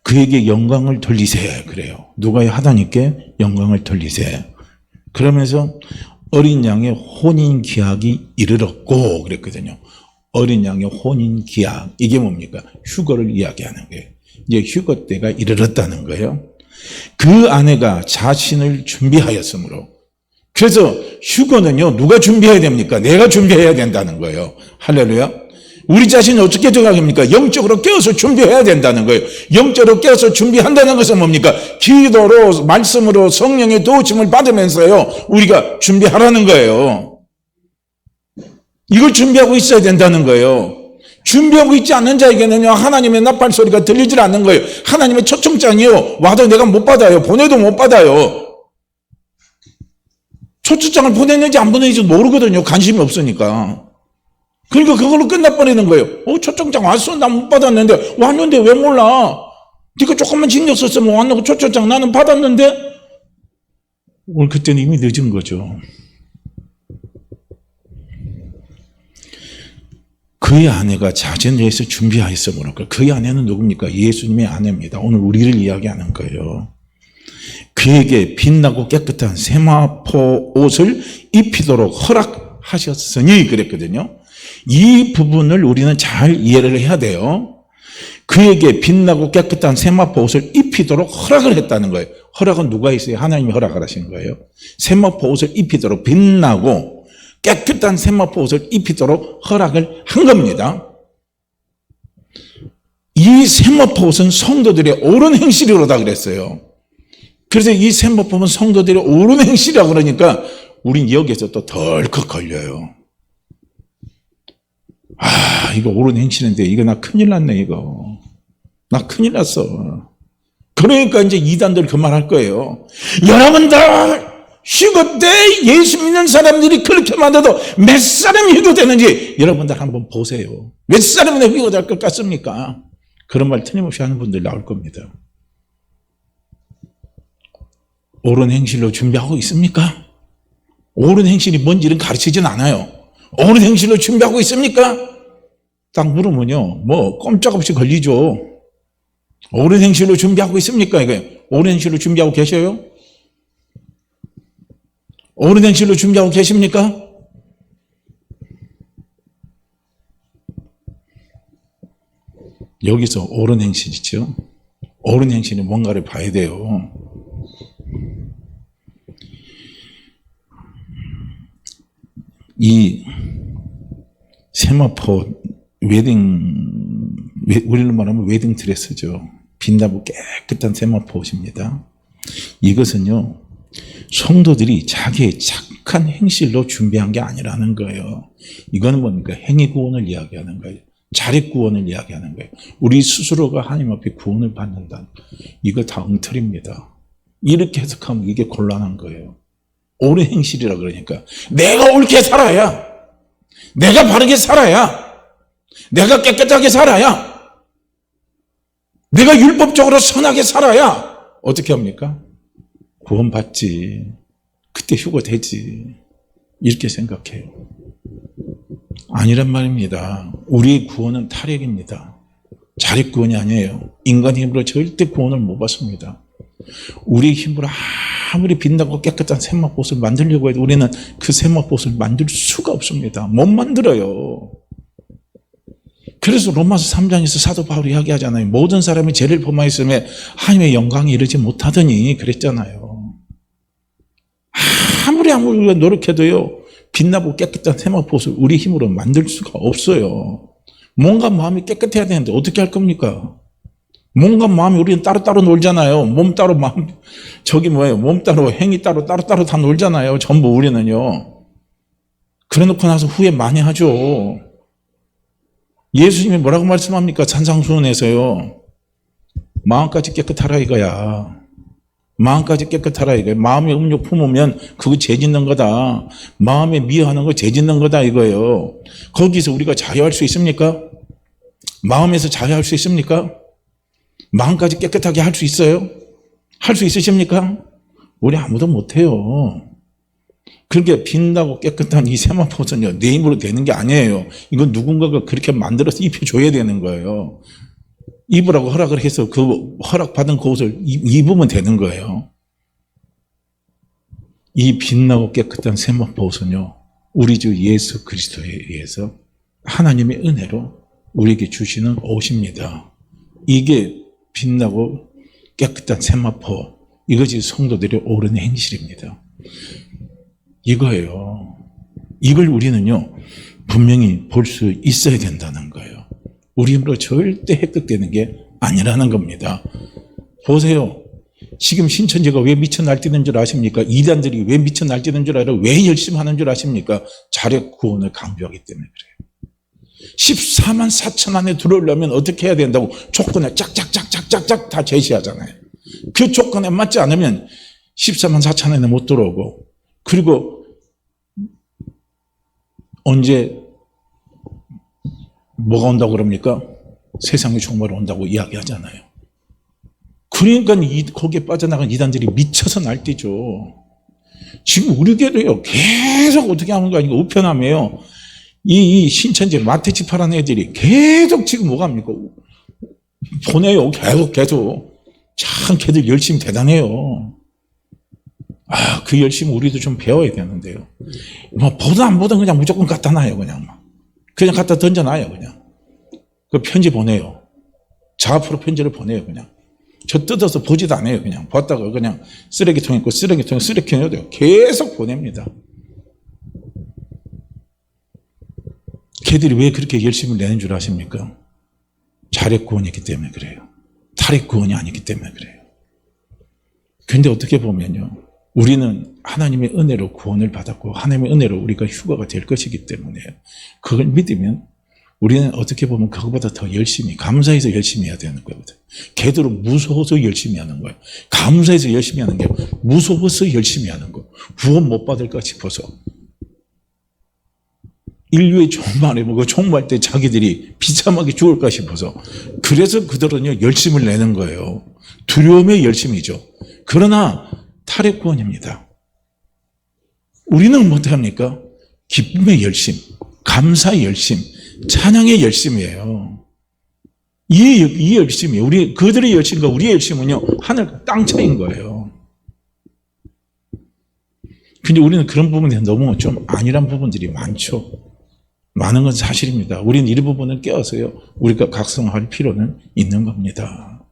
그에게 영광을 돌리세 그래요. 누가요? 하나님께 영광을 돌리세. 그러면서 어린 양의 혼인 기약이 이르렀고 그랬거든요. 어린 양의 혼인 기약, 이게 뭡니까? 휴거를 이야기하는 거예요. 이제 휴거 때가 이르렀다는 거예요. 그 아내가 자신을 준비하였으므로. 그래서 휴거는요, 누가 준비해야 됩니까? 내가 준비해야 된다는 거예요. 할렐루야. 우리 자신이 어떻게 생각합니까? 영적으로 깨어서 준비해야 된다는 거예요. 영적으로 깨어서 준비한다는 것은 뭡니까? 기도로, 말씀으로 성령의 도우심을 받으면서요, 우리가 준비하라는 거예요. 이걸 준비하고 있어야 된다는 거예요. 준비하고 있지 않는 자에게는요, 하나님의 나팔 소리가 들리질 않는 거예요. 하나님의 초청장이요, 와도 내가 못 받아요. 보내도 못 받아요. 초청장을 보냈는지 안 보냈는지 모르거든요. 관심이 없으니까. 그러니까 그걸로 끝나버리는 거예요. 초청장 왔어? 나 못 받았는데. 왔는데 왜 몰라? 네가 조금만 신경 썼으면 왔는데 초청장 나는 받았는데. 오늘 그때는 이미 늦은 거죠. 그의 아내가 자신을 위해서 준비하였으므로. 그의 아내는 누굽니까? 예수님의 아내입니다. 오늘 우리를 이야기하는 거예요. 그에게 빛나고 깨끗한 세마포 옷을 입히도록 허락하셨으니 그랬거든요. 이 부분을 우리는 잘 이해를 해야 돼요. 그에게 빛나고 깨끗한 세마포 옷을 입히도록 허락을 했다는 거예요. 허락은 누가 있어요? 하나님이 허락을 하신 거예요. 세마포 옷을 입히도록 빛나고 깨끗한 세마포 옷을 입히도록 허락을 한 겁니다. 이 세마포 옷은 성도들의 옳은 행실이로다 그랬어요. 그래서 이 세마포 옷은 성도들의 옳은 행실이라고 그러니까 우린 여기에서 또 덜컥 걸려요. 이거 옳은 행실인데 이거 나 큰일 났네 이거. 나 큰일 났어. 그러니까 이제 이단들 그 말 할 거예요. 여러분들 휴거 때 예수 믿는 사람들이 그렇게 만들어도 몇 사람이 휴거되는지 여러분들 한번 보세요. 몇 사람이나 휴거될 것 같습니까? 그런 말 틀림없이 하는 분들 나올 겁니다. 옳은 행실로 준비하고 있습니까? 옳은 행실이 뭔지는 가르치진 않아요. 옳은 행실로 준비하고 있습니까? 딱 물으면요, 뭐 꼼짝없이 걸리죠. 옳은 행실로 준비하고 있습니까? 이게 옳은 행실로 준비하고 계셔요? 옳은 행실로 준비하고 계십니까? 여기서 옳은 행실이죠. 옳은 행실은 뭔가를 봐야 돼요. 이 세마포 우리로 말하면 웨딩 드레스죠. 빛나고 깨끗한 세마포 옷입니다. 이것은요, 성도들이 자기의 착한 행실로 준비한 게 아니라는 거예요. 이거는 뭡니까? 행위 구원을 이야기하는 거예요. 자력 구원을 이야기하는 거예요. 우리 스스로가 하나님 앞에 구원을 받는다. 이거 다 엉터리입니다. 이렇게 해석하면 이게 곤란한 거예요. 옳은 행실이라 그러니까 내가 옳게 살아야, 내가 바르게 살아야, 내가 깨끗하게 살아야, 내가 율법적으로 선하게 살아야 어떻게 합니까? 구원받지. 그때 휴거되지. 이렇게 생각해요. 아니란 말입니다. 우리의 구원은 타락입니다. 자력 구원이 아니에요. 인간 힘으로 절대 구원을 못 받습니다. 우리의 힘으로 아무리 빛나고 깨끗한 세마포옷을 만들려고 해도 우리는 그 세마포옷을 만들 수가 없습니다. 못 만들어요. 그래서 로마서 3장에서 사도 바울이 이야기하잖아요. 모든 사람이 죄를 범하였음에 하나님의 영광에 이르지 못하더니 그랬잖아요. 아무리 우리가 노력해도요, 빛나고 깨끗한 세마포옷을 우리 힘으로 만들 수가 없어요. 몸과 마음이 깨끗해야 되는데 어떻게 할 겁니까? 몸과 마음이 우리는 따로따로 놀잖아요. 몸 따로 마음, 몸 따로 행위 따로 따로따로 다 놀잖아요. 전부 우리는요. 그래 놓고 나서 후회 많이 하죠. 예수님이 뭐라고 말씀합니까? 산상수훈에서요. 마음까지 깨끗하라 이거야. 마음까지 깨끗하라 이거야. 마음에 음욕 품으면 그거 죄 짓는 거다. 마음에 미워하는 거 죄 짓는 거다 이거예요. 거기서 우리가 자유할 수 있습니까? 마음에서 자유할 수 있습니까? 마음까지 깨끗하게 할 수 있어요? 할 수 있으십니까? 우리 아무도 못해요. 그렇게 빛나고 깨끗한 이 세마포는요, 내 힘으로 되는 게 아니에요. 이건 누군가가 그렇게 만들어서 입혀줘야 되는 거예요. 입으라고 허락을 해서 그 허락받은 그 옷을 입으면 되는 거예요. 이 빛나고 깨끗한 세마포는요, 우리 주 예수 그리스도에 의해서 하나님의 은혜로 우리에게 주시는 옷입니다. 이게 빛나고 깨끗한 세마포, 이것이 성도들의 옳은 행실입니다. 이거예요. 이걸 우리는요, 분명히 볼 수 있어야 된다는 거예요. 우리 힘으로 절대 획득되는 게 아니라는 겁니다. 보세요. 지금 신천지가 왜 미쳐 날뛰는 줄 아십니까? 이단들이 왜 미쳐 날뛰는 줄 알아요? 왜 열심히 하는 줄 아십니까? 자력 구원을 강조하기 때문에 그래요. 14만 4천 안에 들어오려면 어떻게 해야 된다고 조건을 짝짝짝짝짝짝 다 제시하잖아요. 그 조건에 맞지 않으면 14만 4천 안에 못 들어오고, 그리고 언제 뭐가 온다고 그럽니까? 세상의 종말이 온다고 이야기하잖아요. 그러니까 거기에 빠져나간 이단들이 미쳐서 날뛰죠. 지금 우리 교회도요, 계속 어떻게 하는 거 아니고 우편함이에요. 이 신천지 마태집하라는 애들이 계속 지금 뭐가 합니까? 보내요. 계속. 참 걔들 열심히 대단해요. 그 열심히 우리도 좀 배워야 되는데요. 뭐 보든 안 보든 그냥 무조건 갖다 놔요. 그냥 갖다 던져놔요. 그냥 그 편지 보내요. 자아프로 편지를 보내요. 그냥 저 뜯어서 보지도 않아요. 그냥 봤다가 그냥 쓰레기통 있고 쓰레기통에 쓰레기 넣어요. 계속 보냅니다. 걔들이 왜 그렇게 열심히 내는 줄 아십니까? 자력 구원이기 때문에 그래요. 타력 구원이 아니기 때문에 그래요. 그런데 어떻게 보면요, 우리는 하나님의 은혜로 구원을 받았고 하나님의 은혜로 우리가 휴거가 될 것이기 때문에 그걸 믿으면 우리는 어떻게 보면 그거보다 더 열심히, 감사해서 열심히 해야 되는 거거든. 걔들은 무서워서 열심히 하는 거예요. 감사해서 열심히 하는 게 무서워서 열심히 하는 거. 구원 못 받을까 싶어서. 인류의 종말에 그 종말 때 자기들이 비참하게 죽을까 싶어서. 그래서 그들은요, 열심을 내는 거예요. 두려움의 열심이죠. 그러나 탈핵 구원입니다. 우리는 어떡합니까? 기쁨의 열심, 감사의 열심, 찬양의 열심이에요. 이 열심이, 그들의 열심과 우리의 열심은요, 하늘과 땅 차이인 거예요. 근데 우리는 그런 부분에 너무 좀 안일한 부분들이 많죠. 많은 건 사실입니다. 우리는 이 부분을 깨어서요, 우리가 각성할 필요는 있는 겁니다.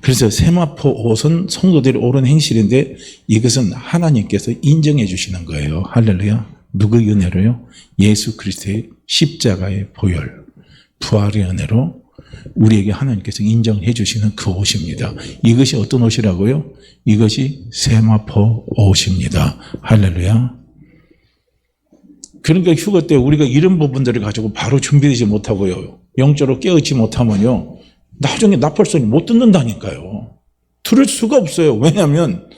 그래서 세마포 옷은 성도들의 옳은 행실인데 이것은 하나님께서 인정해 주시는 거예요. 할렐루야. 누구의 은혜로요? 예수 그리스도의 십자가의 보혈, 부활의 은혜로 우리에게 하나님께서 인정해 주시는 그 옷입니다. 이것이 어떤 옷이라고요? 이것이 세마포 옷입니다. 할렐루야. 그러니까 휴가 때 우리가 이런 부분들을 가지고 바로 준비되지 못하고요, 영적으로 깨어있지 못하면요, 나중에 나팔소리 못 듣는다니까요. 들을 수가 없어요. 왜냐하면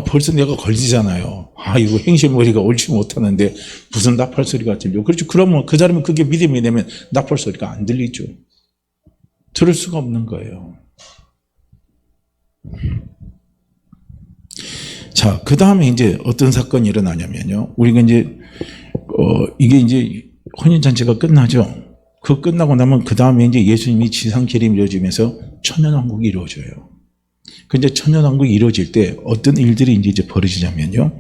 벌써 내가 걸리잖아요. 이거 행실머리가 옳지 못하는데 무슨 나팔소리가 들려. 그렇죠. 그러면 그 사람은 그게 믿음이 되면 나팔소리가 안 들리죠. 들을 수가 없는 거예요. 자, 그 다음에 이제 어떤 사건이 일어나냐면요, 우리가 이제 이게 이제 혼인잔치가 끝나죠. 그 끝나고 나면 그 다음에 이제 예수님이 지상재림이 이루어지면서 천년왕국이 이루어져요. 근데 천년왕국이 이루어질 때 어떤 일들이 이제 벌어지냐면요,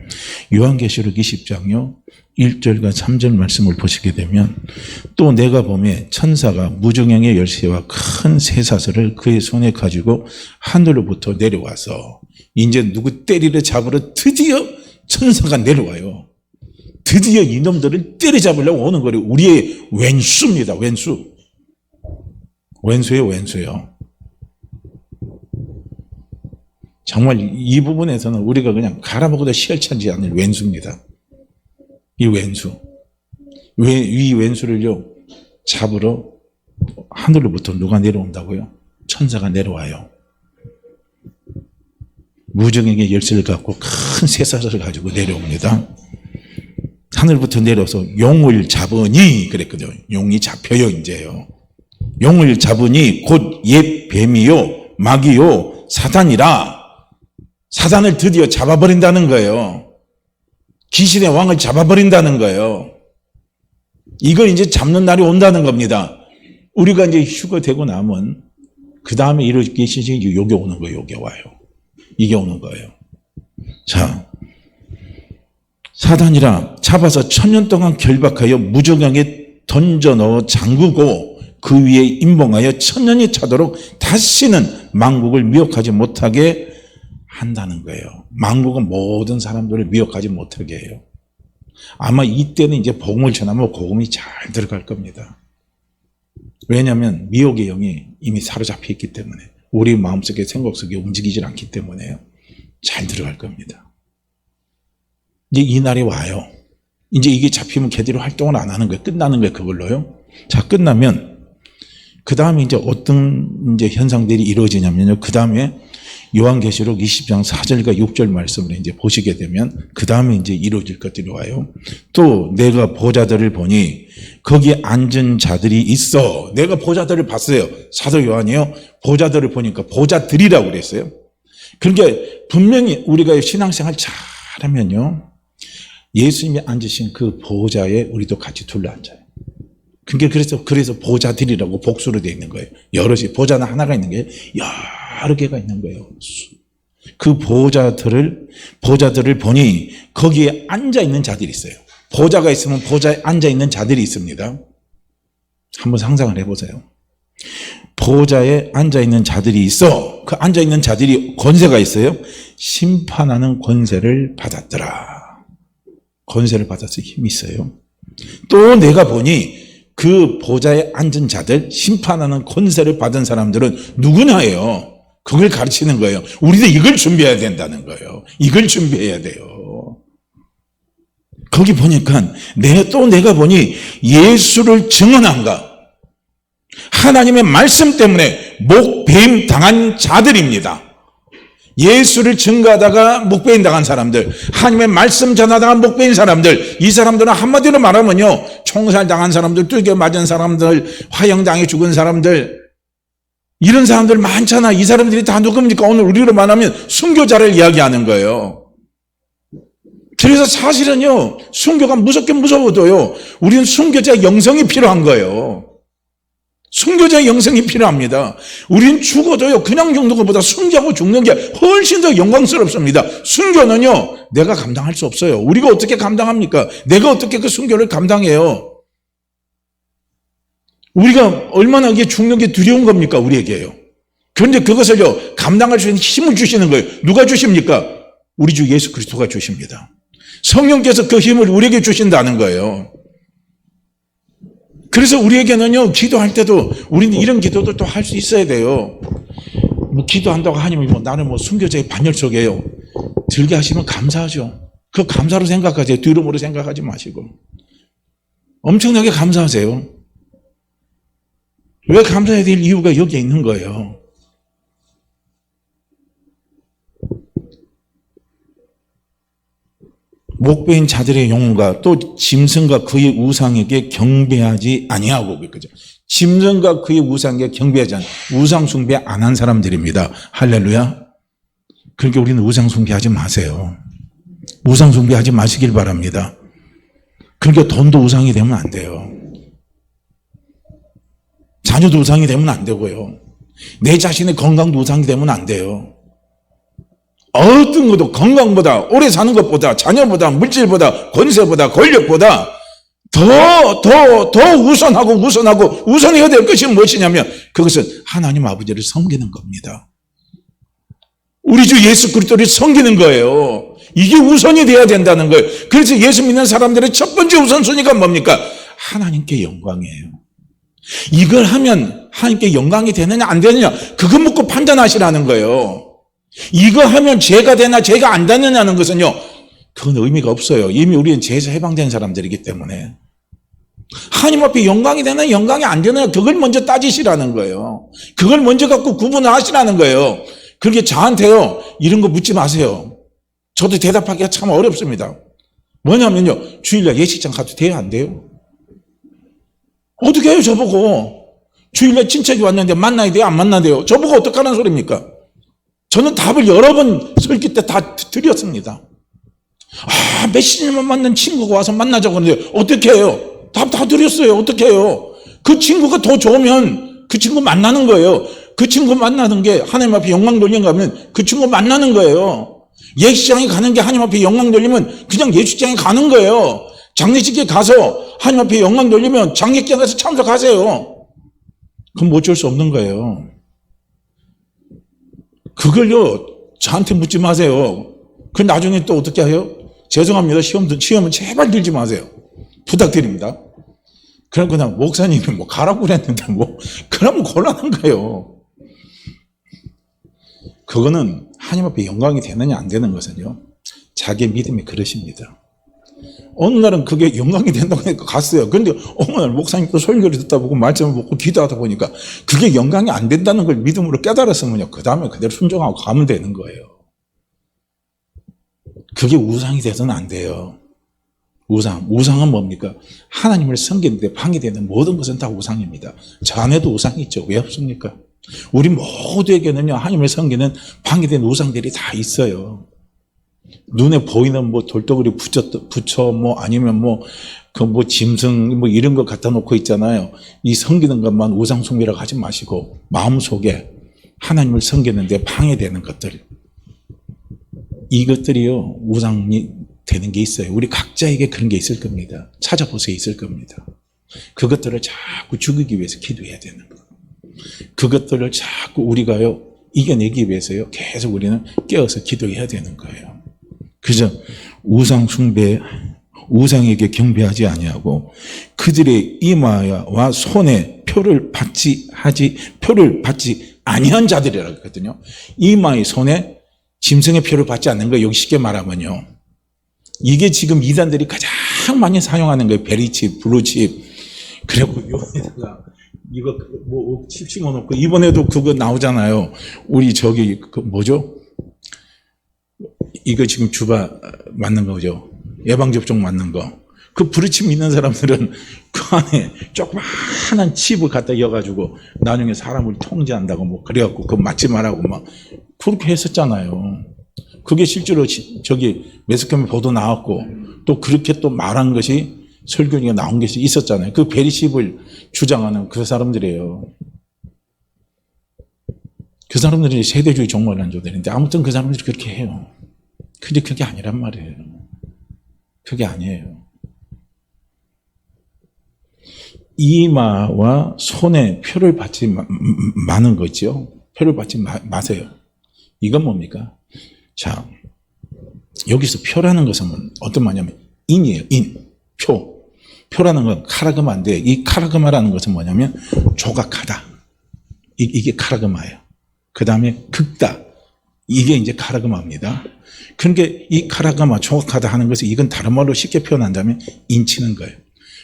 요한계시록 20장요 1절과 3절 말씀을 보시게 되면, 또 내가 보매 천사가 무중형의 열쇠와 큰 쇠사슬을 그의 손에 가지고 하늘로부터 내려와서, 이제 누구 때리려 잡으러 드디어 천사가 내려와요. 드디어 이놈들을 때려잡으려고 오는 거예요. 우리의 왼수입니다. 왼수. 왼수요. 정말 이 부분에서는 우리가 그냥 갈아먹어도 시열차지 않을 왼수입니다. 이 왼수. 이 왼수를요, 잡으러 하늘로부터 누가 내려온다고요? 천사가 내려와요. 무정에게 열쇠를 갖고 큰 쇠사슬을 가지고 내려옵니다. 하늘부터 내려서 용을 잡으니 그랬거든요. 용이 잡혀요, 이제요. 용을 잡으니 곧 옛 뱀이요, 마귀요, 사단이라. 사단을 드디어 잡아버린다는 거예요. 귀신의 왕을 잡아버린다는 거예요. 이걸 이제 잡는 날이 온다는 겁니다. 우리가 이제 휴거되고 나면 그 다음에 이렇게 시즌이 요게 오는 거예요. 요게 와요. 이게 오는 거예요. 자, 사단이라 잡아서 천년 동안 결박하여 무저강에 던져 넣어 잠그고 그 위에 임봉하여 천년이 차도록 다시는 만국을 미혹하지 못하게 한다는 거예요. 만국은 모든 사람들을 미혹하지 못하게 해요. 아마 이때는 이제 복음을 전하면 복음이 잘 들어갈 겁니다. 왜냐하면 미혹의 영이 이미 사로잡혀 있기 때문에, 우리 마음속에 생각 속에 움직이질 않기 때문에요. 잘 들어갈 겁니다. 이제 이 날이 와요. 이제 이게 잡히면 걔들이 활동을 안 하는 거예요. 끝나는 거예요, 그걸로요. 자, 끝나면 그 다음에 이제 어떤 이제 현상들이 이루어지냐면요, 그 다음에 요한계시록 20장 4절과 6절 말씀을 이제 보시게 되면 그 다음에 이제 이루어질 것들이 와요. 또 내가 보좌들을 보니 거기에 앉은 자들이 있어. 내가 보좌들을 봤어요. 사도 요한이요, 보좌들을 보니까 보좌들이라고 그랬어요. 그러니까 분명히 우리가 신앙생활 잘하면요, 예수님이 앉으신 그 보좌에 우리도 같이 둘러앉아요. 그러니까 그래서 보좌들이라고 복수로 되어 있는 거예요. 여럿이, 보좌는 하나가 있는 게 여러 개가 있는 거예요. 그 보좌들을 보니 거기에 앉아 있는 자들이 있어요. 보좌가 있으면 보좌에 앉아 있는 자들이 있습니다. 한번 상상을 해보세요. 보좌에 앉아 있는 자들이 있어. 그 앉아 있는 자들이 권세가 있어요. 심판하는 권세를 받았더라. 권세를 받아서 힘이 있어요. 또 내가 보니 그 보좌에 앉은 자들, 심판하는 권세를 받은 사람들은 누구냐예요? 그걸 가르치는 거예요. 우리도 이걸 준비해야 된다는 거예요. 이걸 준비해야 돼요. 거기 보니까 내가 보니 예수를 증언한가? 하나님의 말씀 때문에 목배임 당한 자들입니다. 예수를 증거하다가 목배임 당한 사람들, 하나님의 말씀 전하다가 목배임 사람들, 이 사람들은 한마디로 말하면요, 총살 당한 사람들, 뚫겨 맞은 사람들, 화형당해 죽은 사람들, 이런 사람들 많잖아. 이 사람들이 다 누굽니까? 오늘 우리로 말하면 순교자를 이야기하는 거예요. 그래서 사실은요, 순교가 무섭게 무서워도요, 우리는 순교자의 영성이 필요한 거예요. 순교자의 영성이 필요합니다. 우리는 죽어도요, 그냥 죽는 것보다 순교하고 죽는 게 훨씬 더 영광스럽습니다. 순교는요, 내가 감당할 수 없어요. 우리가 어떻게 감당합니까? 내가 어떻게 그 순교를 감당해요? 우리가 얼마나 이게 죽는 게 두려운 겁니까? 우리에게요. 그런데 그것을요, 감당할 수 있는 힘을 주시는 거예요. 누가 주십니까? 우리 주 예수 그리스도가 주십니다. 성령께서 그 힘을 우리에게 주신다는 거예요. 그래서 우리에게는요, 기도할 때도 우리는 이런 기도도 또 할 수 있어야 돼요. 뭐 기도한다고 하나님이 나는 순교자의 반열 속에요. 들게 하시면 감사하죠. 그 감사로 생각하세요. 두려움으로 생각하지 마시고. 엄청나게 감사하세요. 왜 감사해야 될 이유가 여기에 있는 거예요. 목배인 자들의 영혼과 또 짐승과 그의 우상에게 경배하지 아니하고, 그죠? 짐승과 그의 우상에게 경배하지 않, 우상 숭배 안 한 사람들입니다. 할렐루야. 그러니까 우리는 우상 숭배하지 마세요. 우상 숭배하지 마시길 바랍니다. 그러니까 돈도 우상이 되면 안 돼요. 자녀도 우상이 되면 안 되고요. 내 자신의 건강도 우상이 되면 안 돼요. 어떤 것도 건강보다, 오래 사는 것보다, 자녀보다, 물질보다, 권세보다, 권력보다 더 우선해야 될 것이 무엇이냐면 그것은 하나님 아버지를 섬기는 겁니다. 우리 주 예수 그리스도를 섬기는 거예요. 이게 우선이 돼야 된다는 거예요. 그래서 예수 믿는 사람들의 첫 번째 우선순위가 뭡니까? 하나님께 영광이에요. 이걸 하면 하나님께 영광이 되느냐 안 되느냐 그거 묻고 판단하시라는 거예요. 이거 하면 죄가 되나 죄가 안 되느냐는 것은요, 그건 의미가 없어요. 이미 우리는 죄에서 해방된 사람들이기 때문에 하나님 앞에 영광이 되나 영광이 안 되느냐 그걸 먼저 따지시라는 거예요. 그걸 먼저 갖고 구분을 하시라는 거예요. 그렇게 저한테요 이런 거 묻지 마세요. 저도 대답하기가 참 어렵습니다. 뭐냐면요, 주일날 예식장 가도 돼요 안 돼요? 어떻게 해요 저보고? 주일날 친척이 왔는데 만나야 돼요 안 만나야 돼요? 저보고 어떡하는 소리입니까? 저는 답을 여러 번 설교 때 다 드렸습니다. 몇십 년만 만난 친구가 와서 만나자고 하는데 어떻게 해요? 답 다 드렸어요. 어떻게 해요? 그 친구가 더 좋으면 그 친구 만나는 거예요. 그 친구 만나는 게 하나님 앞에 영광 돌리는 거면 그 친구 만나는 거예요. 예식장에 가는 게 하나님 앞에 영광 돌리면 그냥 예식장에 가는 거예요. 장례식에 가서 하나님 앞에 영광 돌리면 장례식장에 가서 참석하세요. 그럼 어쩔 수 없는 거예요. 그걸요 저한테 묻지 마세요. 그 나중에 또 어떻게 해요? 죄송합니다. 시험은 제발 들지 마세요. 부탁드립니다. 그럼 그냥 목사님이 가라고 그랬는데 그러면 곤란한 거예요. 그거는 하나님 앞에 영광이 되느냐 안 되는 것은요, 자기의 믿음의 그릇입니다. 어느 날은 그게 영광이 된다고 하니까 갔어요. 그런데 어느 날 목사님 또 설교를 듣다 보고 말씀을 듣고 기도하다 보니까 그게 영광이 안 된다는 걸 믿음으로 깨달았으면요, 그 다음에 그대로 순종하고 가면 되는 거예요. 그게 우상이 돼서는 안 돼요. 우상은 뭡니까? 하나님을 섬기는데 방해되는 모든 것은 다 우상입니다. 저 안에도 우상이 있죠. 왜 없습니까? 우리 모두에게는요, 하나님을 섬기는 방해된 우상들이 다 있어요. 눈에 보이는 돌덩어리 붙여 아니면 짐승 이런 거 갖다 놓고 있잖아요. 이 섬기는 것만 우상 숭배라고 하지 마시고 마음속에 하나님을 섬기는데 방해되는 것들, 이것들이요 우상이 되는 게 있어요. 우리 각자에게 그런 게 있을 겁니다. 찾아보세요. 있을 겁니다. 그것들을 자꾸 죽이기 위해서 기도해야 되는 거예요. 그것들을 자꾸 우리가요 이겨내기 위해서요 계속 우리는 깨어서 기도해야 되는 거예요. 그저 우상 숭배, 우상에게 경배하지 아니하고 그들의 이마와 손에 표를 받지 아니한 자들이라고 했거든요. 이마의 손에 짐승의 표를 받지 않는 거, 여기 쉽게 말하면요, 이게 지금 이단들이 가장 많이 사용하는 거예요. 베리칩, 블루칩. 그리고 여기다가 이거 칩 심어놓고 이번에도 그거 나오잖아요. 우리 저기 뭐죠? 이거 지금 주사 맞는 거죠. 예방접종 맞는 거. 그 브루칩 있는 사람들은 그 안에 조그마한 칩을 갖다 이어가지고 나중에 사람을 통제한다고 뭐 그래갖고 그거 맞지 말라고 막 그렇게 했었잖아요. 그게 실제로 저기 매스컴에 보도 나왔고 또 그렇게 또 말한 것이 설교가 나온 것이 있었잖아요. 그 베리칩을 주장하는 그 사람들이에요. 그 사람들이 세대주의 종말론자들인데 아무튼 그 사람들이 그렇게 해요. 근데 그게 아니란 말이에요. 그게 아니에요. 이마와 손에 표를 받지 마는 거죠. 표를 받지 마세요. 이건 뭡니까? 자, 여기서 표라는 것은 어떤 말이냐면 인이에요. 인, 표. 표라는 건 카라그마인데 이 카라그마라는 것은 뭐냐면 조각하다. 이게 카라그마예요. 그 다음에 긁다. 이게 이제 카라그마입니다. 그러니까 이 카라그마 조각하다 하는 것은 이건 다른 말로 쉽게 표현한다면 인치는 거예요.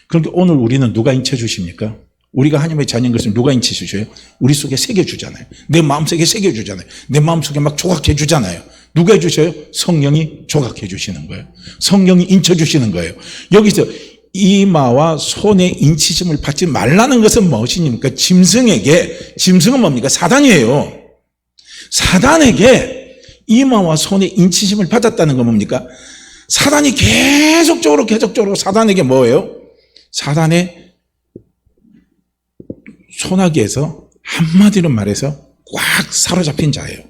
그러니까 오늘 우리는 누가 인쳐 주십니까? 우리가 하나님의 자녀인 것을 누가 인쳐 주셔요? 우리 속에 새겨 주잖아요. 내 마음속에 새겨 주잖아요. 내 마음속에 막 조각해 주잖아요. 누가 해 주셔요? 성령이 조각해 주시는 거예요. 성령이 인쳐 주시는 거예요. 여기서 이마와 손에 인치심을 받지 말라는 것은 무엇입니까? 짐승은 뭡니까? 사단이에요. 사단에게 이마와 손에 인치심을 받았다는 건 뭡니까? 사단이 계속적으로 사단에게 뭐예요? 사단의 소나기에서 한마디로 말해서 꽉 사로잡힌 자예요.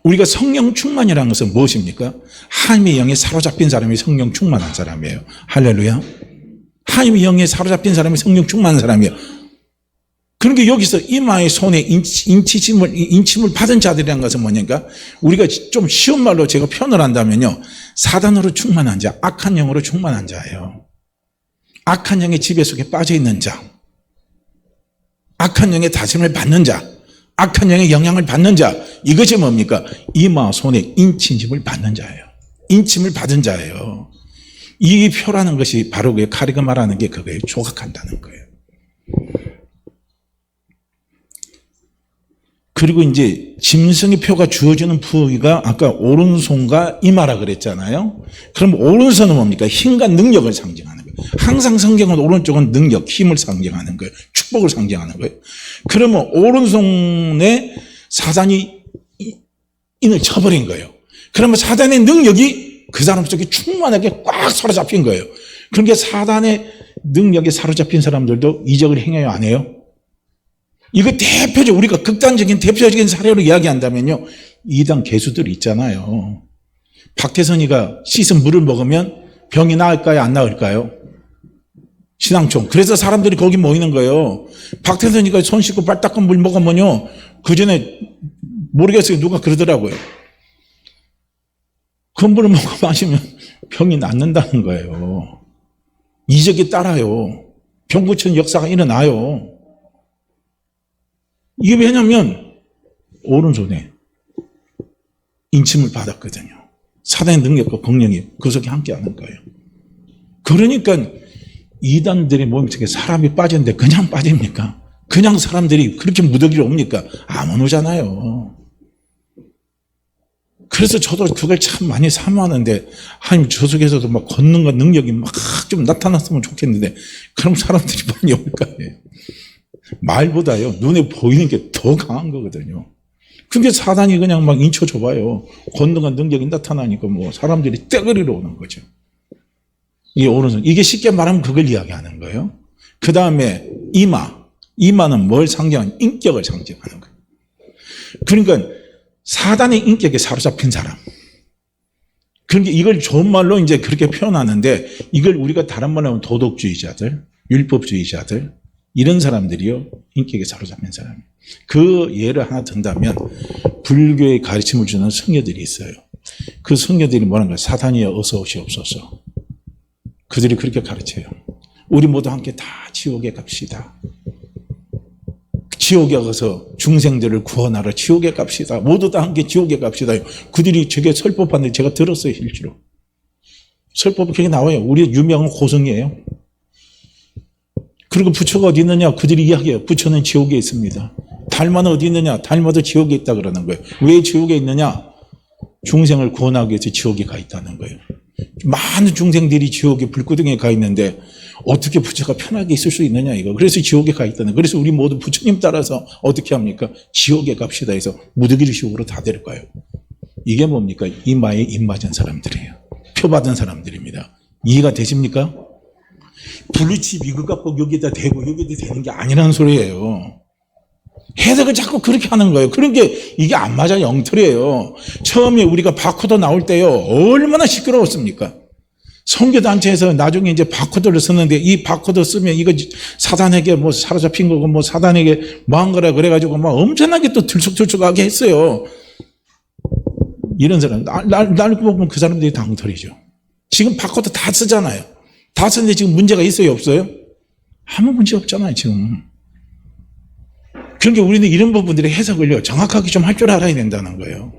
우리가 성령 충만이라는 것은 무엇입니까? 하나님의 영에 사로잡힌 사람이 성령 충만한 사람이에요. 할렐루야. 하나님의 영에 사로잡힌 사람이 성령 충만한 사람이에요. 그러니까 여기서 이마의 손에 인침을 받은 자들이라는 것은 뭐냐니까 우리가 좀 쉬운 말로 제가 표현을 한다면요. 사단으로 충만한 자, 악한 영으로 충만한 자예요. 악한 영의 지배 속에 빠져 있는 자, 악한 영의 다짐을 받는 자, 악한 영의 영향을 받는 자, 이것이 뭡니까? 이마 손에 인침을 받는 자예요. 인침을 받은 자예요. 이 표라는 것이 바로 그 카리그마라는 게 그거예요. 조각한다는 거예요. 그리고 이제 짐승의 표가 주어지는 부위가 아까 오른손과 이마라 그랬잖아요. 그럼 오른손은 뭡니까? 힘과 능력을 상징하는 거예요. 항상 성경은 오른쪽은 능력, 힘을 상징하는 거예요. 축복을 상징하는 거예요. 그러면 오른손에 사단이 인을 쳐버린 거예요. 그러면 사단의 능력이 그 사람 속에 충만하게 꽉 사로잡힌 거예요. 그러니까 사단의 능력에 사로잡힌 사람들도 이적을 행해요, 안 해요? 이거 대표적, 우리가 극단적인 대표적인 사례로 이야기한다면요. 이단 개수들이 있잖아요. 박태선이가 씻은 물을 먹으면 병이 나을까요? 안 나을까요? 신앙총. 그래서 사람들이 거기 모이는 거예요. 박태선이가 손 씻고 발 닦은 물 먹으면요. 그 전에 모르겠어요. 누가 그러더라고요. 그 물을 먹고 마시면 병이 낫는다는 거예요. 이적이 따라요. 병 고치는 역사가 일어나요. 이게 왜냐면 오른손에 인침을 받았거든요. 사단의 능력과 권능이 그 속에 함께하는 거예요. 그러니까 이단들의 몸 속에 사람이 빠졌는데 그냥 빠집니까? 그냥 사람들이 그렇게 무더기로 옵니까? 안 오잖아요. 그래서 저도 그걸 참 많이 사모하는데 하나님 저 속에서도 막 권능과 능력이 막 좀 나타났으면 좋겠는데 그럼 사람들이 많이 올까요? 말보다요 눈에 보이는 게 더 강한 거거든요. 그게 사단이 그냥 막 인쳐줘봐요. 권능과 능력이 나타나니까 뭐 사람들이 떼거리로 오는 거죠. 이게 오른손. 이게 쉽게 말하면 그걸 이야기하는 거예요. 그 다음에 이마는 뭘 상징하는? 인격을 상징하는 거예요. 그러니까 사단의 인격에 사로잡힌 사람. 그러니까 이걸 좋은 말로 이제 그렇게 표현하는데 이걸 우리가 다른 말로 하면 도덕주의자들, 율법주의자들 이런 사람들이요 인격에 사로잡힌 사람이에요. 그 예를 하나 든다면 불교의 가르침을 주는 성녀들이 있어요. 그 성녀들이 뭐라는 거예요? 사단이여 어서 오시옵소서. 그들이 그렇게 가르쳐요. 우리 모두 함께 다 지옥에 갑시다. 지옥에 가서 중생들을 구원하러 지옥에 갑시다. 모두 다 함께 지옥에 갑시다. 그들이 제게 설법하는데 제가 들었어요, 실제로. 설법에 그렇게 나와요. 우리 유명한 고성이에요. 그리고 부처가 어디 있느냐? 그들이 이야기해요. 부처는 지옥에 있습니다. 달마는 어디 있느냐? 달마도 지옥에 있다 그러는 거예요. 왜 지옥에 있느냐? 중생을 구원하기 위해서 지옥에 가 있다는 거예요. 많은 중생들이 지옥에 불구덩이에 가 있는데 어떻게 부처가 편하게 있을 수 있느냐 이거. 그래서 지옥에 가 있다는 거예요. 그래서 우리 모두 부처님 따라서 어떻게 합니까? 지옥에 갑시다 해서 무더기를 지옥으로 다 데려가요. 이게 뭡니까? 이마에 입 맞은 사람들이에요. 표 받은 사람들입니다. 이해가 되십니까? 블루칩 이거 갖고 여기다 대고 여기다 대는 게 아니라는 소리예요. 해석을 자꾸 그렇게 하는 거예요. 그런 게 이게 안 맞아요. 엉터리예요. 처음에 우리가 바코드 나올 때요. 얼마나 시끄러웠습니까? 선교단체에서 나중에 이제 바코드를 쓰는데 이 바코드 쓰면 이거 사단에게 뭐 사로잡힌 거고 뭐 사단에게 뭐 한 거라 그래가지고 막 엄청나게 또 들쑥들쑥하게 했어요. 이런 사람, 날 보면 그 사람들이 다 엉터리죠. 지금 바코드 다 쓰잖아요. 다 쓰는데 지금 문제가 있어요? 없어요? 아무 문제 없잖아요, 지금. 그러니까 우리는 이런 부분들의 해석을요, 정확하게 좀 할 줄 알아야 된다는 거예요.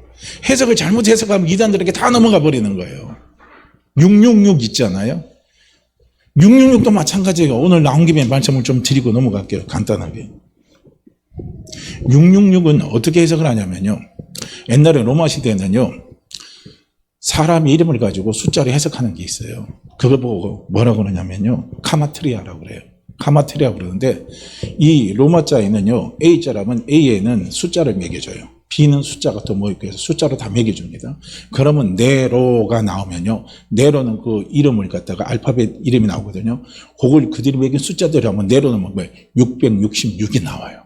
해석을 잘못 해석하면 이단들에게 다 넘어가 버리는 거예요. 666 있잖아요. 666도 마찬가지예요. 오늘 나온 김에 말씀을 좀 드리고 넘어갈게요. 간단하게. 666은 어떻게 해석을 하냐면요. 옛날에 로마 시대에는요. 사람의 이름을 가지고 숫자를 해석하는 게 있어요. 그걸 보고 뭐라고 그러냐면요. 카마트리아라고 그래요. 카마트리아 그러는데 이 로마자에는요. A자라면 A에는 숫자를 매겨줘요. B는 숫자가 또 뭐 있고 해서 숫자로 다 매겨줍니다. 그러면 네로가 나오면요. 네로는 그 이름을 갖다가 알파벳 이름이 나오거든요. 그걸 그들이 매긴 숫자대로 하면 네로는 뭐예요? 666이 나와요.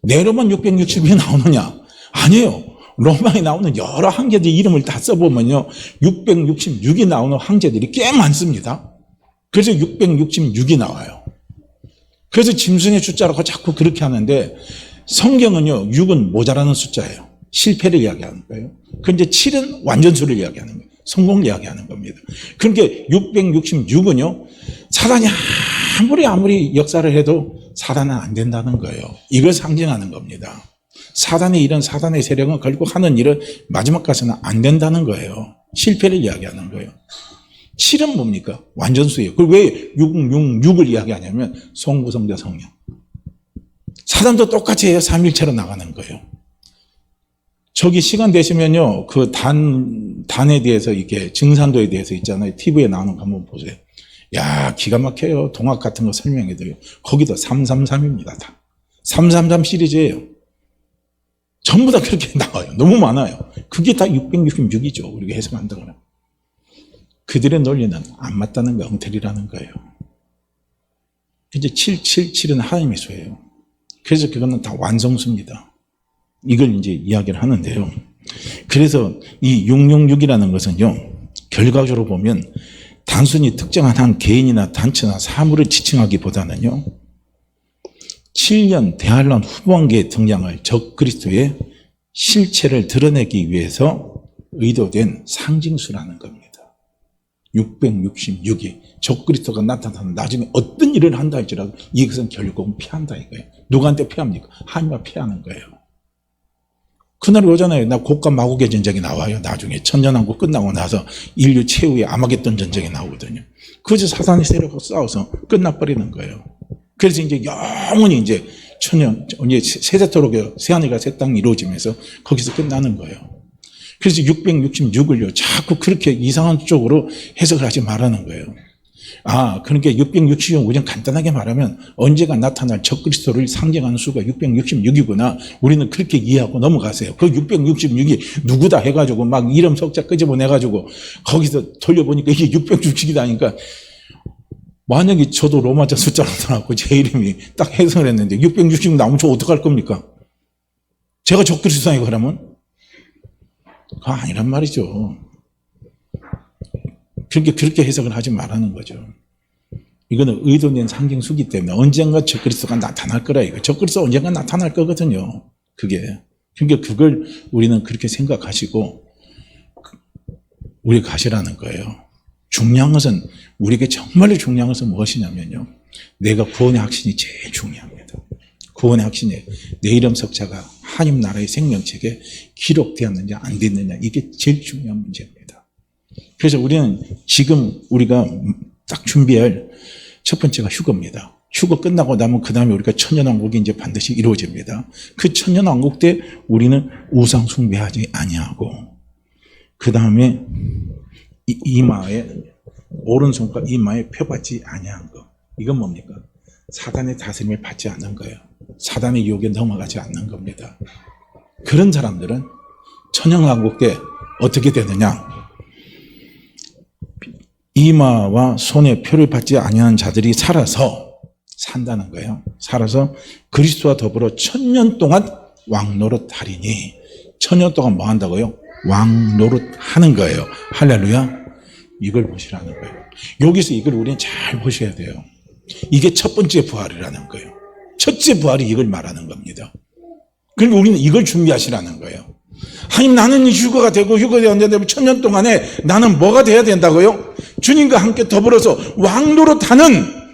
네로만 666이 나오느냐? 아니에요. 로마에 나오는 여러 황제들 이름을 다 써보면요. 666이 나오는 황제들이 꽤 많습니다. 그래서 666이 나와요. 그래서 짐승의 숫자라고 자꾸 그렇게 하는데 성경은요. 6은 모자라는 숫자예요. 실패를 이야기하는 거예요. 그런데 7은 완전수를 이야기하는 거예요. 성공을 이야기하는 겁니다. 그러니까 666은요. 사단이 아무리 역사를 해도 사단은 안 된다는 거예요. 이걸 상징하는 겁니다. 사단의 일은 사단의 세력은 결국 하는 일은 마지막까지는 안 된다는 거예요. 실패를 이야기하는 거예요. 7은 뭡니까? 완전수예요. 그리고 왜 666을 이야기하냐면 성부성자 성령. 사단도 똑같이 해요. 삼일체로 나가는 거예요. 저기 시간 되시면요. 그 단에 대해서 이렇게 증산도에 대해서 있잖아요. TV에 나오는 거 한번 보세요. 야, 기가 막혀요. 동학 같은 거 설명해드려요. 거기도 333입니다. 다. 333 시리즈예요. 전부 다 그렇게 나와요. 너무 많아요. 그게 다 666이죠. 우리가 해석한다거나. 그들의 논리는 안 맞다는 게 엉터리라는 거예요. 이제 777은 하나님의 수예요. 그래서 그거는 다 완성수입니다. 이걸 이제 이야기를 하는데요. 그래서 이 666이라는 것은요, 결과적으로 보면 단순히 특정한 한 개인이나 단체나 사물을 지칭하기보다는요, 7년 대환란 후반기에 등장할 적그리스도의 실체를 드러내기 위해서 의도된 상징수라는 겁니다. 666이 적그리스도가 나타나면 나중에 어떤 일을 한다 할지라도 이것은 결국은 피한다 이거예요. 누구한테 피합니까? 하나님과 피하는 거예요. 그날 오잖아요. 나 곡과 마곡의 전쟁이 나와요. 나중에 천년왕국 끝나고 나서 인류 최후의 아마겟돈 전쟁이 나오거든요. 그저 사단의 세력하고 싸워서 끝나버리는 거예요. 그래서 이제 영원히 이제 천년, 이제 세세토록 새하늘과 새 땅이 이루어지면서 거기서 끝나는 거예요. 그래서 666을요, 자꾸 그렇게 이상한 쪽으로 해석을 하지 말라는 거예요. 아, 그러니까 666, 그냥 간단하게 말하면 언제가 나타날 적그리스도를 상징하는 수가 666이구나. 우리는 그렇게 이해하고 넘어가세요. 그 666이 누구다 해가지고 막 이름 석자 끄집어내가지고 거기서 돌려보니까 이게 666이다니까. 만약에 저도 로마자 숫자로 나왔고 제 이름이 딱 해석을 했는데 666 나오면 저 어떡할 겁니까? 제가 적그리스도니까 그러면? 그거 아니란 말이죠. 그렇게 해석을 하지 말라는 거죠. 이거는 의도된 상징수기 때문에 언젠가 적그리스도가 나타날 거라 이거. 적그리스도 언젠가 나타날 거거든요. 그게. 그러니까 그걸 우리는 그렇게 생각하시고 우리 가시라는 거예요. 중요한 것은 우리에게 정말로 중요한 것은 무엇이냐면요. 내가 구원의 확신이 제일 중요합니다. 구원의 확신이에요. 내 이름 석자가 하나님 나라의 생명책에 기록되었느냐 안 됐느냐 이게 제일 중요한 문제입니다. 그래서 우리는 지금 우리가 딱 준비할 첫 번째가 휴거입니다. 휴거 끝나고 나면 그 다음에 우리가 천년왕국이 이제 반드시 이루어집니다. 그 천년왕국 때 우리는 우상 숭배하지 아니하고, 그 다음에 이마에, 오른손과 이마에 펴받지 아니한 거. 이건 뭡니까? 사단의 다스림을 받지 않는 거예요. 사단의 유혹에 넘어가지 않는 겁니다. 그런 사람들은 천년왕국 때 어떻게 되느냐? 이마와 손에 표를 받지 아니하는 자들이 살아서 산다는 거예요. 살아서 그리스도와 더불어 1000년 동안 왕노릇하리니. 1000년 동안 뭐 한다고요? 왕노릇하는 거예요. 할렐루야. 이걸 보시라는 거예요. 여기서 이걸 우리는 잘 보셔야 돼요. 이게 첫 번째 부활이라는 거예요. 첫째 부활이 이걸 말하는 겁니다. 그러니까 우리는 이걸 준비하시라는 거예요. 하나님, 나는 휴거가 되고 휴거가 안 되면 1000년 동안에 나는 뭐가 돼야 된다고요? 주님과 함께 더불어서 왕노릇하는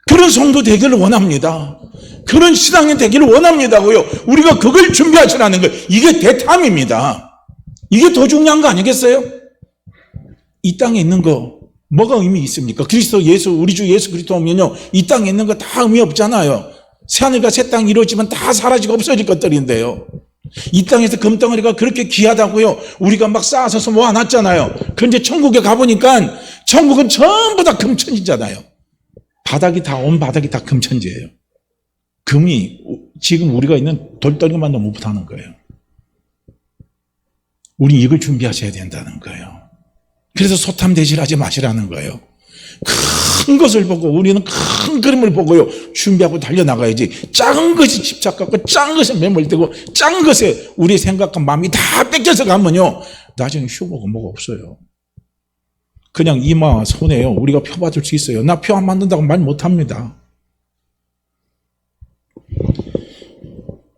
그런 성도 되기를 원합니다. 그런 신앙이 되기를 원합니다고요. 우리가 그걸 준비하시라는 거예요. 이게 대탐입니다. 이게 더 중요한 거 아니겠어요? 이 땅에 있는 거 뭐가 의미 있습니까? 그리스도 예수, 우리 주 예수 그리스도 오면요, 이 땅에 있는 거 다 의미 없잖아요. 새하늘과 새 땅 이루어지면 다 사라지고 없어질 것들인데요. 이 땅에서 금덩어리가 그렇게 귀하다고요, 우리가 막 쌓아서 모아놨잖아요. 그런데 천국에 가보니까 천국은 전부 다 금천이잖아요. 바닥이 다, 온 바닥이 다 금천지예요. 금이 지금 우리가 있는 돌덩이만 너무 못하는 거예요. 우리 이걸 준비하셔야 된다는 거예요. 그래서 소탐대실하지 마시라는 거예요. 큰 것을 보고, 우리는 큰 그림을 보고요, 준비하고 달려나가야지. 작은 것이 집착하고 작은 것에 매몰되고 작은 것에 우리 생각과 마음이 다 뺏겨서 가면요, 나중에 휴거가 뭐가 없어요. 그냥 이마 손에요, 우리가 표 받을 수 있어요. 나 표 안 만든다고 말 못합니다.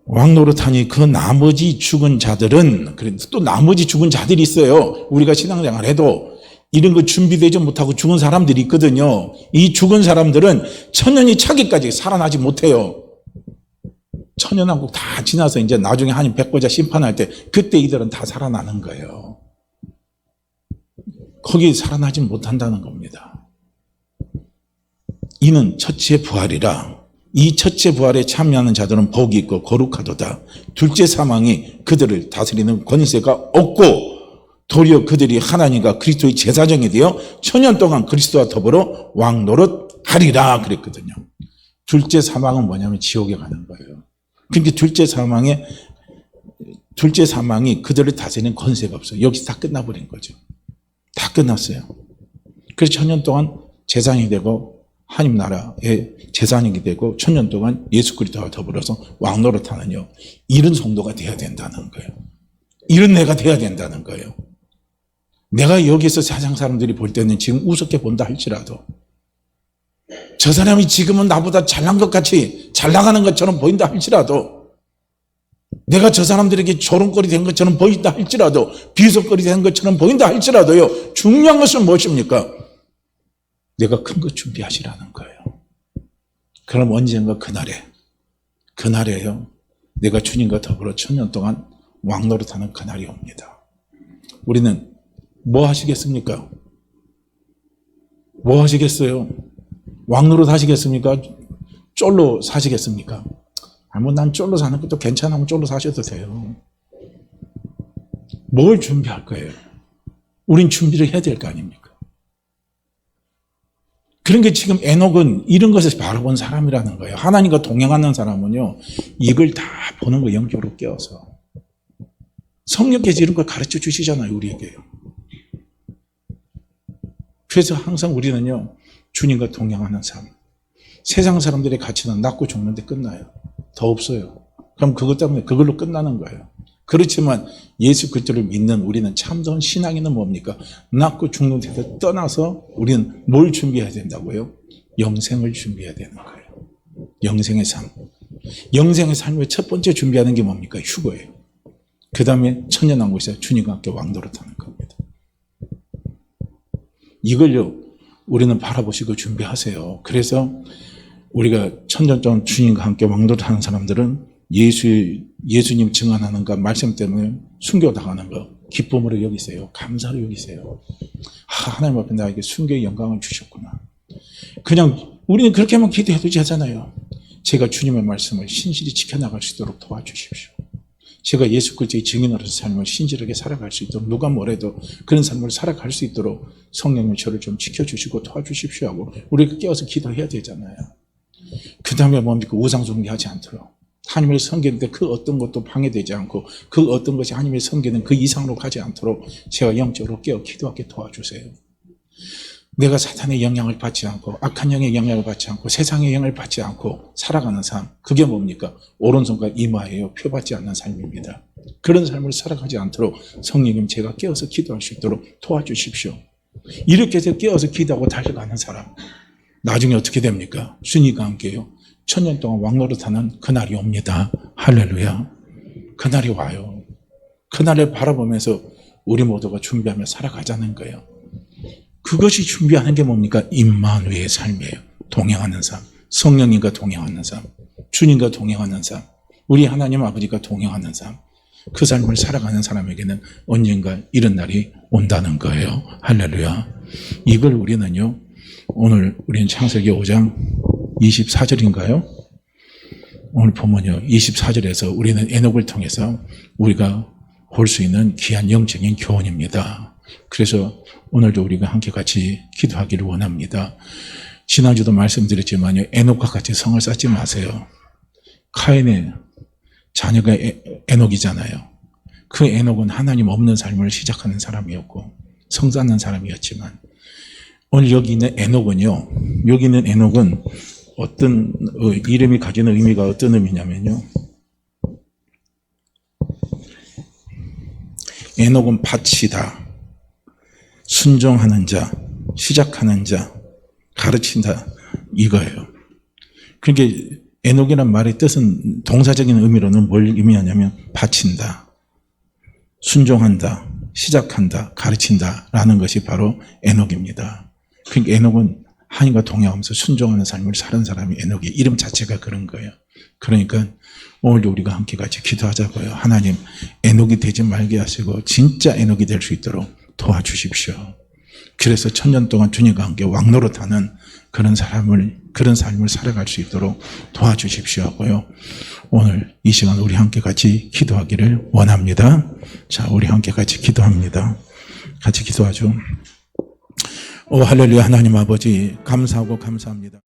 왕노릇하니 그 나머지 죽은 자들은, 또 나머지 죽은 자들이 있어요. 우리가 신앙생활 해도 이런 거 준비되지 못하고 죽은 사람들이 있거든요. 이 죽은 사람들은 천년이 차기까지 살아나지 못해요. 천년왕국 다 지나서 이제 나중에 하나님 백보자 심판할 때, 그때 이들은 다 살아나는 거예요. 거기 살아나지 못한다는 겁니다. 이는 첫째 부활이라. 이 첫째 부활에 참여하는 자들은 복이 있고 거룩하도다. 둘째 사망이 그들을 다스리는 권세가 없고, 도리어 그들이 하나님과 그리스도의 제사장이 되어 천년 동안 그리스도와 더불어 왕노릇하리라 그랬거든요. 둘째 사망은 뭐냐면 지옥에 가는 거예요. 그러니까 둘째 사망이 그들을 다스리는 권세가 없어요. 여기서 다 끝나버린 거죠. 다 끝났어요. 그래서 천년 동안 제사장이 되고 하나님 나라의 제사장이 되고 1000년 동안 예수 그리스도와 더불어서 왕노릇하는요, 이런 성도가 돼야 된다는 거예요. 이런 내가 돼야 된다는 거예요. 내가 여기서 세상 사람들이 볼 때는 지금 우습게 본다 할지라도, 저 사람이 지금은 나보다 잘난 것 같이 잘 나가는 것처럼 보인다 할지라도, 내가 저 사람들에게 조롱거리 된 것처럼 보인다 할지라도, 비속거리 된 것처럼 보인다 할지라도요, 중요한 것은 무엇입니까? 내가 큰 것 준비하시라는 거예요. 그럼 언젠가 그날에요, 내가 주님과 더불어 1000년 동안 왕노릇하는 그날이 옵니다. 우리는 뭐 하시겠습니까? 뭐 하시겠어요? 왕노릇 하시겠습니까? 쫄로 사시겠습니까? 난 쫄로 사는 것도 괜찮으면 쫄로 사셔도 돼요. 뭘 준비할 거예요? 우린 준비를 해야 될 거 아닙니까? 그런 게 지금 에녹은 이런 것을 바라본 사람이라는 거예요. 하나님과 동행하는 사람은요, 이걸 다 보는 거, 영적으로 깨어서. 성령께서 이런 걸 가르쳐 주시잖아요, 우리에게요. 그래서 항상 우리는요, 주님과 동행하는 삶. 세상 사람들의 가치는 낳고 죽는데 끝나요. 더 없어요. 그럼 그것 때문에 그걸로 끝나는 거예요. 그렇지만 예수 그리스도를 믿는 우리는 참다운 신앙인은 뭡니까? 낳고 죽는 데서 떠나서 우리는 뭘 준비해야 된다고요? 영생을 준비해야 되는 거예요. 영생의 삶. 영생의 삶의 첫 번째 준비하는 게 뭡니까? 휴거예요. 그 다음에 천년왕국에서 주님과 함께 왕노릇하는 겁니다. 이걸요, 우리는 바라보시고 준비하세요. 그래서 우리가 천년 동안 주님과 함께 왕노릇하는 사람들은 예수님 증언하는 것, 말씀 때문에 순교당하는 거 기쁨으로 여기세요. 감사로 여기세요. 하나님 앞에 나에게 순교의 영광을 주셨구나. 그냥 우리는 그렇게만 기도해도 되잖아요. 제가 주님의 말씀을 신실히 지켜나갈 수 있도록 도와주십시오. 제가 예수 그리스도의 증인으로서 삶을 신실하게 살아갈 수 있도록, 누가 뭐래도 그런 삶을 살아갈 수 있도록 성령님 저를 좀 지켜주시고 도와주십시오 하고 우리가 깨어서 기도해야 되잖아요. 그 다음에 뭡니까? 우상숭배하지 않도록, 하나님을 섬기는데 그 어떤 것도 방해되지 않고 그 어떤 것이 하나님의 섬기는 그 이상으로 가지 않도록 제가 영적으로 깨어 기도하게 도와주세요. 내가 사탄의 영향을 받지 않고 악한 영의 영향을 받지 않고 세상의 영향을 받지 않고 살아가는 삶, 그게 뭡니까? 오른손과 이마예요. 표받지 않는 삶입니다. 그런 삶을 살아가지 않도록 성령님 제가 깨어서 기도할 수 있도록 도와주십시오. 이렇게 해서 깨어서 기도하고 달려가는 사람, 나중에 어떻게 됩니까? 주님과 함께요. 1000년 동안 왕노릇하는 그날이 옵니다. 할렐루야. 그날이 와요. 그날을 바라보면서 우리 모두가 준비하며 살아가자는 거예요. 그것이 준비하는 게 뭡니까? 임마누엘의 삶이에요. 동행하는 삶. 성령님과 동행하는 삶. 주님과 동행하는 삶. 우리 하나님 아버지가 동행하는 삶. 그 삶을 살아가는 사람에게는 언젠가 이런 날이 온다는 거예요. 할렐루야. 이걸 우리는요, 오늘 우리는 창세기 5장 24절인가요? 오늘 보면요, 24절에서 우리는 에녹을 통해서 우리가 볼 수 있는 귀한 영적인 교훈입니다. 그래서 오늘도 우리가 함께 같이 기도하기를 원합니다. 지난주도 말씀드렸지만요, 에녹과 같이 성을 쌓지 마세요. 카인의 자녀가 에녹이잖아요. 그 에녹은 하나님 없는 삶을 시작하는 사람이었고 성 쌓는 사람이었지만, 오늘 여기 있는 에녹은요, 여기 있는 에녹은 어떤 이름이 가지는 의미가 어떤 의미냐면요, 에녹은 바치다, 순종하는 자, 시작하는 자, 가르친다, 이거예요. 그러니까 에녹이란 말의 뜻은 동사적인 의미로는 뭘 의미하냐면 바친다, 순종한다, 시작한다, 가르친다 라는 것이 바로 에녹입니다. 그러니까 에녹은 하나님과 동행하면서 순종하는 삶을 사는 사람이 에녹이, 이름 자체가 그런 거예요. 그러니까 오늘도 우리가 함께 같이 기도하자고요. 하나님, 에녹이 되지 말게 하시고 진짜 에녹이 될 수 있도록 도와주십시오. 그래서 1000년 동안 주님과 함께 왕노릇하는 그런 삶을 살아갈 수 있도록 도와주십시오 하고요. 오늘 이 시간 우리 함께 같이 기도하기를 원합니다. 자, 우리 함께 같이 기도합니다. 같이 기도하죠. 오 할렐루야. 하나님 아버지 감사하고 감사합니다.